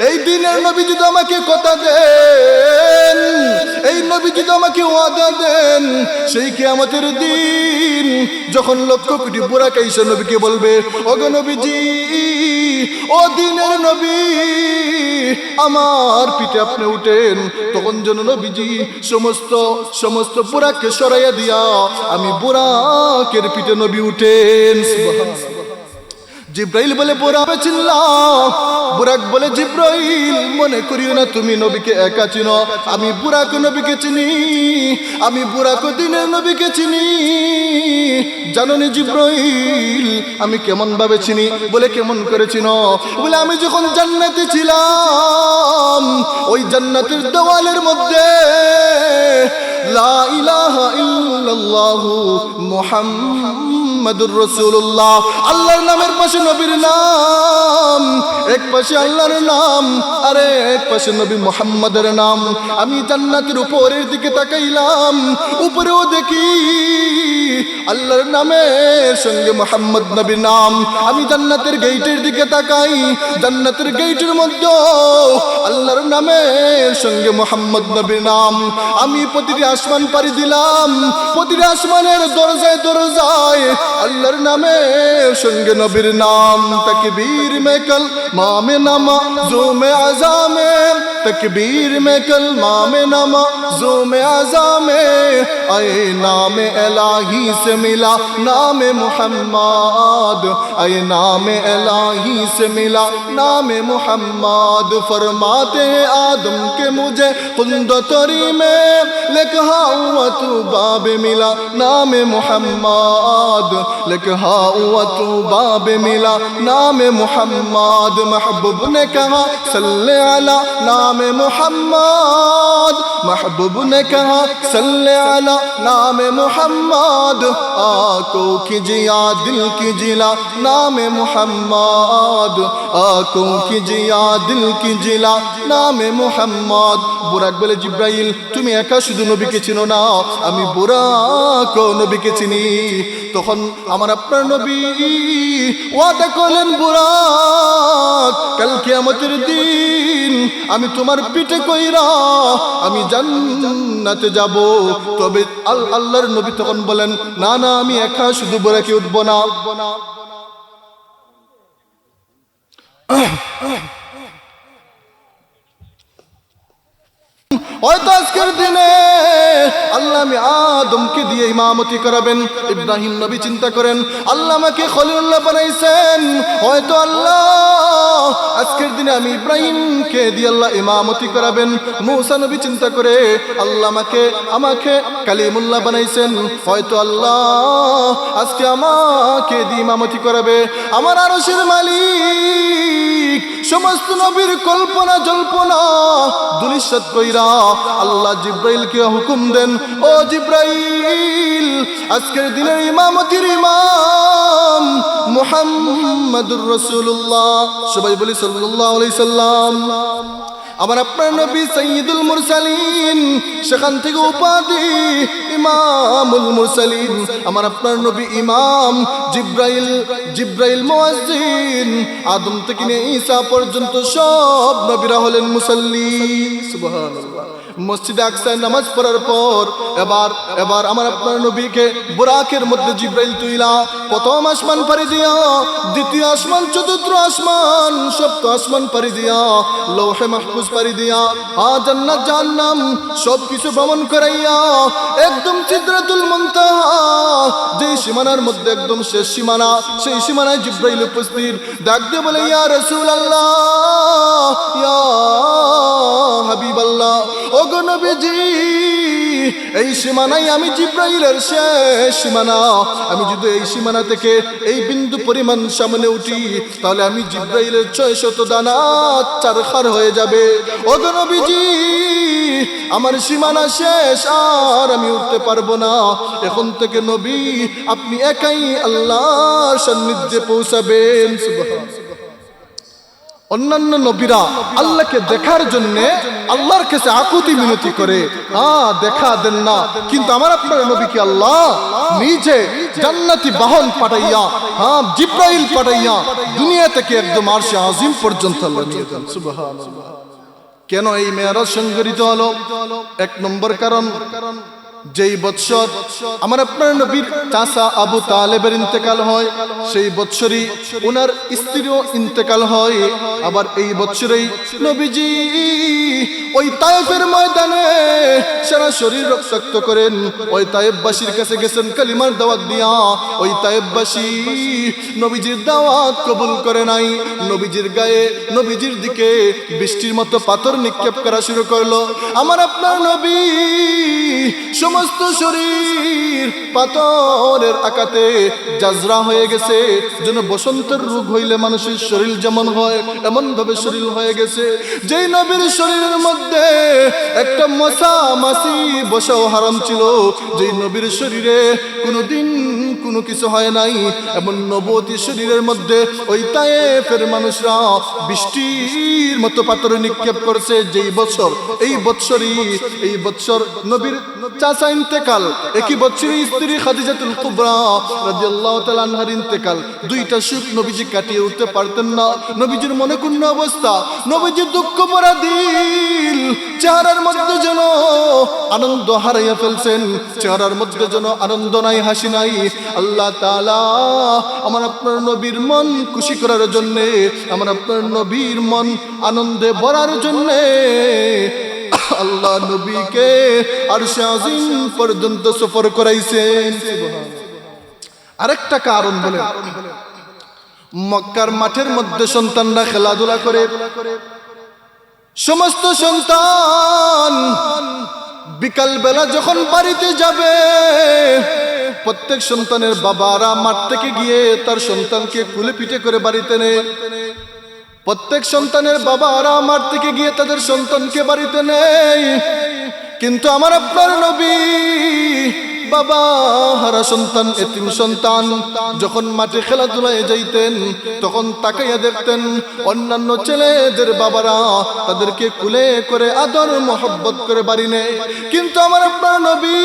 এই দিনের নবী যদি আমাকে কথা দেন, এই নবী যদি আমাকে ওয়াদা দেন, সেই কিয়ামতের দিন যখন লক্ষ কোটি বুরাক এসে নবীকে বলবে ওগো নবীজি, ও দিনের নবী আমার পিঠে আপনি উঠেন, তখন যেন নবীজি সমস্ত বুরাককে সরাইয়া দিয়া আমি বুরাকের পিঠে নবী উঠেন। সুবহানাল্লাহ। জিবরাইল বলে বুরাকে চিনলাম। বুরাক বলে জিবরাইল মনে করিও না তুমি নবীকে একা চিনো, আমি বুরাক নবীকে চিনি, আমি বুরাক দিনের নবীকে চিনি। জানোনি জিবরাইল আমি কেমন ভাবে চিনি? বলে কেমন করে চিনো? বলে আমি যখন জান্নাতে ছিলাম, ওই জান্নাতের দেওয়ালের মধ্যে লা ইলাহা ইল্লাল্লাহু মুহাম্মাদুর রাসূলুল্লাহ, আল্লাহর নামের পাশে নবীর নাম, এক পাশে আল্লাহর নাম, আরে এক পাশে নবী মুহাম্মাদের নাম। আমি জান্নাতের উপরের দিকে তাকাইলাম, উপরেও দেখি আল্লাহর নামের সঙ্গে মুহাম্মদ নবীর নাম। আমি জান্নাতের গেটের দিকে তাকাই, জান্নাতের গেটের মধ্যে আল্লাহর নামের সঙ্গে মুহাম্মদ নবীর নাম। আমি প্রতিটি আসমান পাড়ি দিলাম, প্রতিটি আসমানের দরজায় দরজায় আল্লাহর নামের সঙ্গে নবীর নাম। তাকবীর মে কল মামে নামা জুমে আজামে तकबीर में कलमा में नमाज़ों में अज़ा में आए नाम इलाही से मिला नाम मुहम्मद आए नाम इलाही से मिला नाम मुहम्मद फरमाते हैं आदम के मुझे कुंदतरी में लिखा हुआ तू बाब मिला नाम मुहम्मद लिखा हुआ तू बाब मिला नाम मुहम्मद महबूब ने कहा सल्ले अला नाम मुहम्मद महबूब ने कहा सल्ले अला नाम मुहम्मद आंखों की जिया दिल की जिला नाम मुहम्मद आंखों की जिया दिल की जिला नाम मुहम्मद বুরাক বলে জিব্রাইল তুমি একা শুধু নবীকে চিনো না আমি বুরাকও নবীকে চিনি তখন আমার আপনার নবী ওয়াদা করলেন বুরাক কাল কিয়ামতের দিন আমি তোমার পিঠে কইরা আমি জান্নাতে যাব তবে আল্লাহর নবী তখন বলেন না না আমি একা শুধু বুরাকে উঠব না হয়তো আজকের দিনে আল্লাহ আমি আদমকে দিয়ে ইমামতি করাবেন ইব্রাহিম নবী চিন্তা করেন আল্লাহ আমাকে খলিলুল্লাহ বানাইছেন হয়তো আল্লাহ আজকের দিনে আমি ইব্রাহিমকে দিয়ে আল্লাহ ইমামতি করাবেন মূসা নবী চিন্তা করে আল্লাহ আমাকে কালিমুল্লাহ বানাইছেন হয়তো আল্লাহ আজকে আমাকে দিয়ে ইমামতি করাবে আমার আরশের মালিক সমস্ত নবীর কল্পনা জল্পনা দুলিশাত কইরা আল্লাহ জিব্রাইলকে হুকুম দেন ও জিব্রাইল আজকের দিনের ইমামতির ইমাম মুহাম্মাদুর রাসূলুল্লাহ সবাই বলি সাল্লাল্লাহু আলাইহি সাল্লাম আমার আপনার নবী সাইয়্যিদুল মুরসালিন সেখান থেকে উপাধি ইমামুল মুরসালিন আমার আপনার নবী ইমাম জিব্রাইল মুয়াজ্জিন আদম থেকে নিয়ে ঈসা পর্যন্ত সব নবীরা হলেন মুসাল্লি সুবহানাল্লাহ মসজিদে আকসায় নামাজ পড়ার পর এবার আমার আপনার নবীকে বুরাকের মধ্যে জিব্রাইল তুইলা প্রথম আসমান পাড়ি দিয়া দ্বিতীয় আসমান চতুর্থ আসমান সপ্তম আসমান পাড়ি দিয়া লৌহে মাহফুজ পাড়ি দিয়া জান্নাত জাহান্নাম সবকিছু ভ্রমণ করাইয়া একদম সিদরাতুল মুনতাহা যে সীমানার মধ্যে একদম শেষ সীমানা সেই সীমানায় জিব্রাইল উপস্থিত ডাক দিয়ে বলে ইয়া রাসূলুল্লাহ ইয়া হাবিবাল্লাহ ওগো নবীজি এই সীমানায় আমি জিব্রাইলের শেষ সীমানা আমি যদি এই সীমানা থেকে এই বিন্দু পরিমাণ সামনে উঠি তাহলে আমি জিব্রাইলের 600 দানা চারখার হয়ে যাবে ওগো নবীজি আমার সীমানা শেষ আর আমি উঠতে পারবো না এখন থেকে নবী আপনি একাই আল্লাহর সান্নিধ্যে পৌঁছাবেন সুবহানাল্লাহ অন্যান্য নবীরা আল্লাহকে দেখার জন্য আল্লাহর কাছে আকুতি মিনতি করে দেখা দেন না কিন্তু আমার আপনার নবীকে আল্লাহ নিজে জান্নাতি বাহন পাঠাইয়া জিব্রাইল পাঠাইয়া দুনিয়া থেকে একদম আরশে আজিম পর্যন্ত আল্লাহ নিয়ে যান সুবহানাল্লাহ কেন এই মেরাজ সংগঠিত হলো এক নম্বর কারণ যেই বৎসর আমার আপনার নবীর চাচা আবু তালেবের ইন্তেকাল হয় সেই বৎসরই ওনার স্ত্রীও ইন্তেকাল হয় আবার এই বৎসরেই নবীজি ওই তায়েফের ময়দানে সারা শরীর রক্তাক্ত করেন ওই তায়েফবাসীর কাছে গেছেন কালিমার দাওয়াত দিয়া ওই তায়েফবাসী নবীজির দাওয়াত কবুল করে নাই নবীজির গায়ে নবীজির দিকে বৃষ্টির মতো পাথর নিক্ষেপ করা শুরু করলো আমার আপনার নবী সমস্ত শরীর পাথরের আঘাতে জাজরা হয়ে গেছে যেন বসন্তের রোগ হইলে মানুষের শরীর যেমন হয় এমন ভাবে শরীর হয়ে গেছে যেই নবীর শরীরের মধ্যে একটা মশা মাছি বসাও হারাম ছিল যেই নবীর শরীরে কোনোদিন কোনো কিছু হয় নাই এমন নবতী শরীরের মধ্যে ওই তায়েফের মানুষরা বৃষ্টির মতো পাথর নিক্ষেপ করছে যেই বছর এই বৎসর নবীর চাচা ইন্তেকাল একই বছরে স্ত্রী খাদিজাতুল কুবরা রাদিয়াল্লাহু তাআলা আনহার ইন্তেকাল দুইটা সুখ নবীজি কাটিয়ে উঠতে পারতেন না নবীজির মনে কোন অবস্থা নবীজির দুঃখ ভরা দিল চেহারার মধ্যে যেন আনন্দ হারাইয়া ফেলছেন চেহারার মধ্যে যেন আনন্দ নাই হাসি নাই আল্লাহ তাআলা আমার আপনার নবীর মন খুশি করার জন্য, আমার আপনার নবীর মন আনন্দে ভরার জন্য আল্লাহ নবীকে আরশে আজিম পর্যন্ত সফর করাইছেন। আরেকটা কারণ বলে, মক্কার মাঠের মধ্যে সন্তানরা খেলাধুলা করে, সমস্ত সন্তান বিকাল বেলা যখন বাড়িতে যাবে, প্রত্যেক সন্তানের বাবারা মাঠ থেকে গিয়ে তার সন্তানকে কুলে পিঠে করে বাড়িতে নেয়। প্রত্যেক সন্তানের বাবারা মাঠ থেকে গিয়ে তাদের সন্তানকে বাড়িতে নেয়। কিন্তু আমার আপনার নবী বাবা হারা সন্তান, এতিম সন্তান যখন মাঠে খেলাধুলায় যাইতেন, তখন তাকাইয়া দেখতেন অন্যান্য ছেলেদের বাবারা তাদেরকে কুলে করে আদর মোহব্বত করে বাড়ি নেয়। কিন্তু আমার আপনার নবী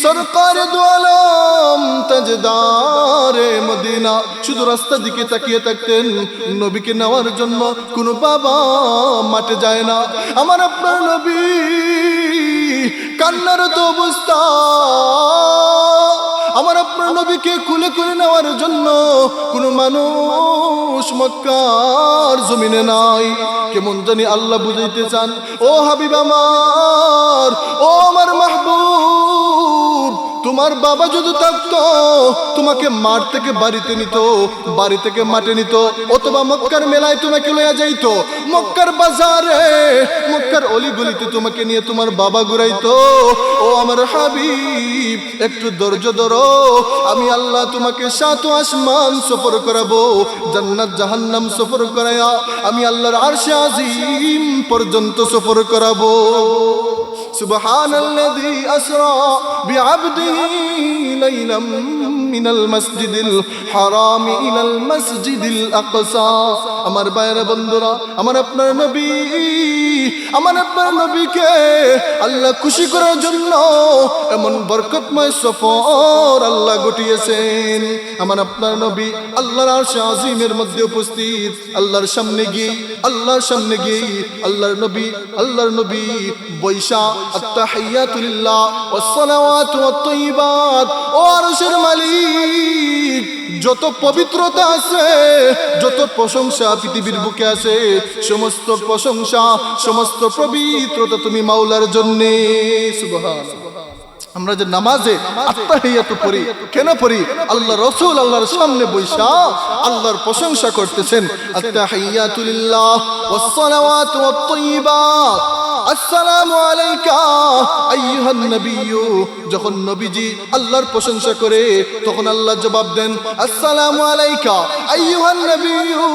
সরকারে দু আলম তাজদারে মদিনা শুধু রাস্তা দিকে তাকিয়ে থাকতেন, নবীকে নেওয়ার জন্য কোনো বাবা মাঠে যায় না। আমার আপনার নবী কান্নার তো অবস্থা, আমার আপনার নবীকে কুলে কুলে নেওয়ার জন্য কোনো মানুষ মক্কার জমিনে নাই। কেমন জানি আল্লাহ বুঝাইতে চান, ও হাবিব আমার, ও আমার মাহবুব, তোমার বাবা যদি থাকতো তোমাকে মাঠ থেকে বাড়িতে নিত, বাড়ি থেকে মাঠে নিত, অথবা মক্কার মেলায় তোমাকে লইয়া যাইতো, মক্কার বাজারে মক্কার অলিগলিতে তোমাকে নিয়ে তোমার বাবা ঘুরাইতো। ও আমার হাবিব, একটু ধৈর্য ধরো, আমি আল্লাহ তোমাকে সাত আসমান সফর করাবো, জান্নাত জাহান্নাম সফর করায়া আমি আল্লাহর আরশে আজিম পর্যন্ত সফর করাবো। সুবহানাল্লাযী আসরা বিআবদিহি লাইলাম মিনাল মাসজিদিল হারাম ইলাল মাসজিদিল আকসা। আমার ভাইরা বন্ধুরা, আমার আপনার নবী, আমার আপনার নবীকে আল্লাহ খুশি করার জন্য এমন বরকতময় সফর আল্লাহ ঘটিয়েছেন। আমার আপনার নবী আল্লাহর আরশে আজিমের মধ্যে উপস্থিত, আল্লাহর সামনে গিয়ে আল্লাহর নবী বৈশা আত্তাহিয়াতু লিল্লাহ ওয়াস সালাওয়াতু ওয়াত তাইয়্যিবাত। ও আরশের মালিক, যত পবিত্রতা আছে, যত প্রশংসা পৃথিবীর বুকে আছে, সমস্ত প্রশংসা, সমস্ত পবিত্রতা তুমি মাওলার জন্য। সুবহানাল্লাহ। আমরা যে নামাজে আত্তাহিয়াতু পড়ি, কেন পড়ি? আল্লাহ রাসূল আল্লাহর সামনে বৈশা আল্লাহর প্রশংসা করতেছেন। আত্তাহিয়াতু লিল্লাহ ওয়াস সালাওয়াতু ওয়াত তাইয়্যিবাত, আসসালামু আলাইকা আইয়ুহান নবিয়্যু। যখন নবীজি আল্লাহর প্রশংসা করে, তখন আল্লাহ জবাব দেন, আসসালামু আলাইকা আইয়ুহান নবিয়্যু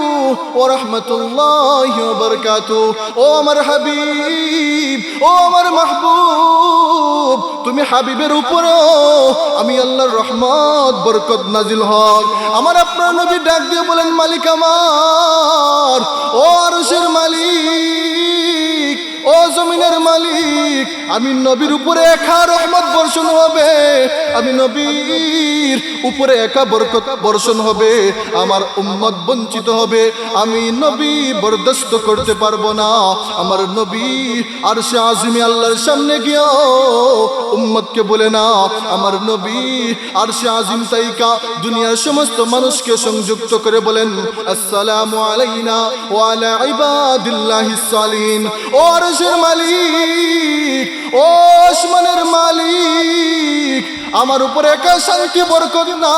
ওয়া রাহমাতুল্লাহি ওয়া বারাকাতুহু। ও আমার হাবিব, ও আমার মাহবুব, তুমি হাবিবের উপরেও আমি আল্লাহর রহমত বরকত নাজিল হক। আমার আপনার নবী ডাক দিয়ে বলেন, মালিক আমার, ও আরশের মালিক, ও জমিনের মালিক, আমি নবীর উপরে একা রহমত বর্ষণ হবে, আমি নবীর উপরে একা বরকত বর্ষণ হবে, আমার উম্মত বঞ্চিত হবে, আমি নবী বরদাস্ত করতে পারবো না। আমার নবী আরশে আজিমে আল্লাহর সামনে গিয়া উম্মতকে বলে না, আমার নবী আরশে আজিম তাইকা দুনিয়ার সমস্ত মানুষকে সংযুক্ত করে বলেন, আসসালামু আলাইনা ওয়া আলা ইবাদিল্লাহিস সালিহিন। ও আরশের মালিক, ও আসমানের মালিক, আমার উপরে একা শান্তি বরকত না,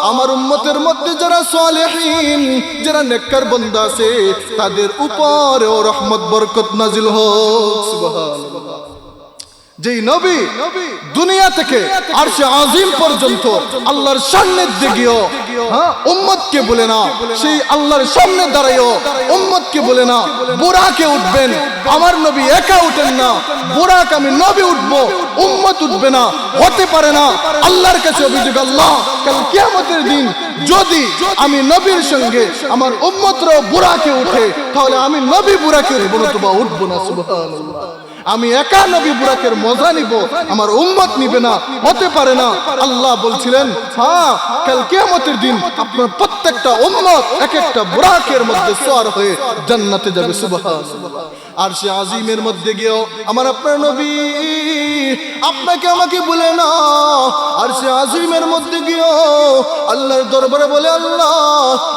আমার উম্মতের মধ্যে যারা সালেহিন, যারা নেককার বান্দা আছে, তাদের উপরেও রহমত বরকত নাজিল হোক। সুবহানাল্লাহ। যেই নবী দুনিয়া থেকে আরশে আজিম পর্যন্ত আল্লাহর সান্নিধ্যে গিয়েও উম্মতকে বলে না, সেই আল্লাহর সামনে দাঁড়াইও উম্মতকে বলে না বুরাকে উঠবেন, আমার নবী একা উঠেন না, বুরাক আমি নবী উঠবো, উম্মত উঠবে না, হতে পারে না। আল্লাহর কাছে অভিযোগ, আল্লাহ কাল কিয়ামতের দিন যদি আমি নবীর সঙ্গে আমার উম্মতরাও বুরাকে উঠে, তাহলে আমি নবী বুরাকে উঠবো না, তোবা উঠবো না। সুবহানাল্লাহ। আমি একা নবী বুরাকের মজা নিব, আমার উম্মত নিবে না, হতে পারে না। আল্লাহ বলছিলেন, হ্যাঁ, কাল কিয়ামতের দিন আপনার প্রত্যেকটা উম্মত এক একটা বুরাকের মধ্যে সওয়ার হয়ে জান্নাতে যাবে। সুবহানাল্লাহ। আরশে আজিমের মধ্যে গিয়েও আমার আপনার নবী আপনাকে আমাকে বলে না, আরশে আজিমের মধ্যে গিয়েও আল্লাহর দরবারে বলে, আল্লাহ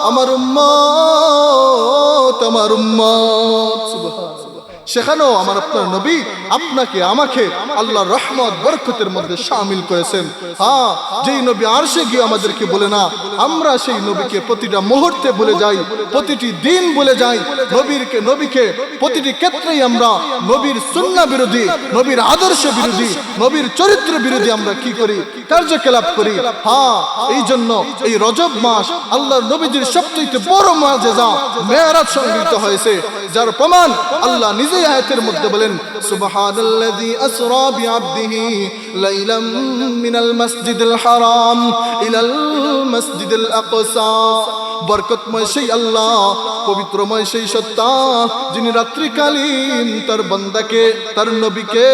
আমার উম্মত, আমার উম্মত। সুবহানাল্লাহ। সেখানেও আমার আপনার নবী আপনাকে আমাকে আল্লাহর রহমত বরকতের মধ্যে শামিল করেছেন। হ্যাঁ, যেই নবী আরশে গিয়ে আমাদেরকে বলে না, আমরা সেই নবীকে প্রতিটা মুহূর্তে বলে যাই, প্রতিটি দিন বলে যাই। নবীকে প্রতিটি ক্ষেত্রেই আমরা নবীর সুন্নাহ বিরোধী, নবীর আদর্শ বিরোধী, নবীর চরিত্র বিরোধী আমরা কি করি, কার্যকলাপ করি। হ্যাঁ, এই জন্য এই রজব মাস আল্লাহর নবীজির সবচেয়ে বড় মুআজিজা মেরাজ সংগৃহীত হয়েছে, যার প্রমাণ আল্লাহ নিজে আয়াতের মধ্যে বলেন, সুবহানাল্লাযী আসরা বিআবদিহি লাইলাম মিনাল মাসজিদিল হারাম ইলাল মাসজিদিল আকসা। বরকতময় সেই আল্লাহ, পবিত্রময় সেই সত্তা, যিনি রাত্রিকালীন তার বান্দাকে, তার নবীকে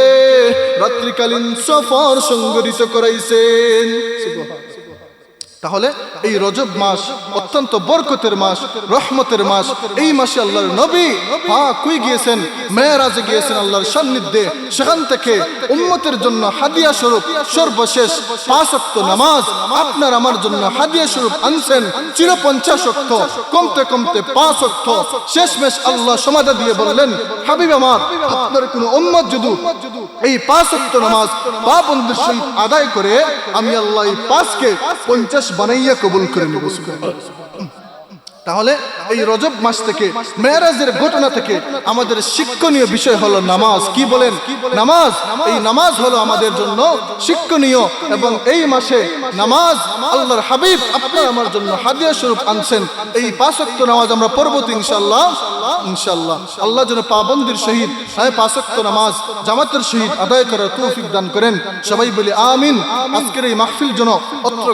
রাত্রিকালীন সফর সংগঠিত করাইছেন। তাহলে এই রজব মাস অত্যন্ত বরকতের মাস, রহমতের মাস। এই মাসে আল্লাহর নবী কই গিয়েছেন? মেরাজে গিয়েছেন আল্লাহর সান্নিধ্যে। সেখান থেকে উম্মতের জন্য হাদিয়া স্বরূপ সর্বশেষ 5 ওয়াক্ত নামাজ আপনার আমার জন্য হাদিয়া স্বরূপ আনছেন। চির 50 ওয়াক্ত, কমতে কমতে 5 ওয়াক্ত। শেষমেশ আল্লাহ সমাধা দিয়ে বললেন, হাবিব আমার, আপনার কোন উম্মত যদি এই 5 ওয়াক্ত নামাজ পাবন্দির সহিত আদায় করে, আমি আল্লাহ এই 5কে 50 বানাইয়া কবুল করে নেব। তাহলে এই রজব মাস থেকে, মেরাজের ঘটনা থেকে আমাদের শিক্ষণীয় বিষয় হলো নামাজ। কি বলেন? নামাজ। এই নামাজ হলো আমাদের জন্য শিক্ষণীয়, এবং এই মাসে নামাজ আল্লাহর হাবিব আপনার আমার জন্য হাদিয়া স্বরূপ আনছেন। এই 5 ওয়াক্ত নামাজ আমরা পড়ব তো ইনশাআল্লাহ। ইনশাআল্লাহ আল্লাহ যেন পাবন্দির সহিত 5 ওয়াক্ত নামাজ জামাতের সহিত আদায় করার তৌফিক দান করেন। সবাই বলি আমিন। আজকের এই মাহফিল যেন অত্র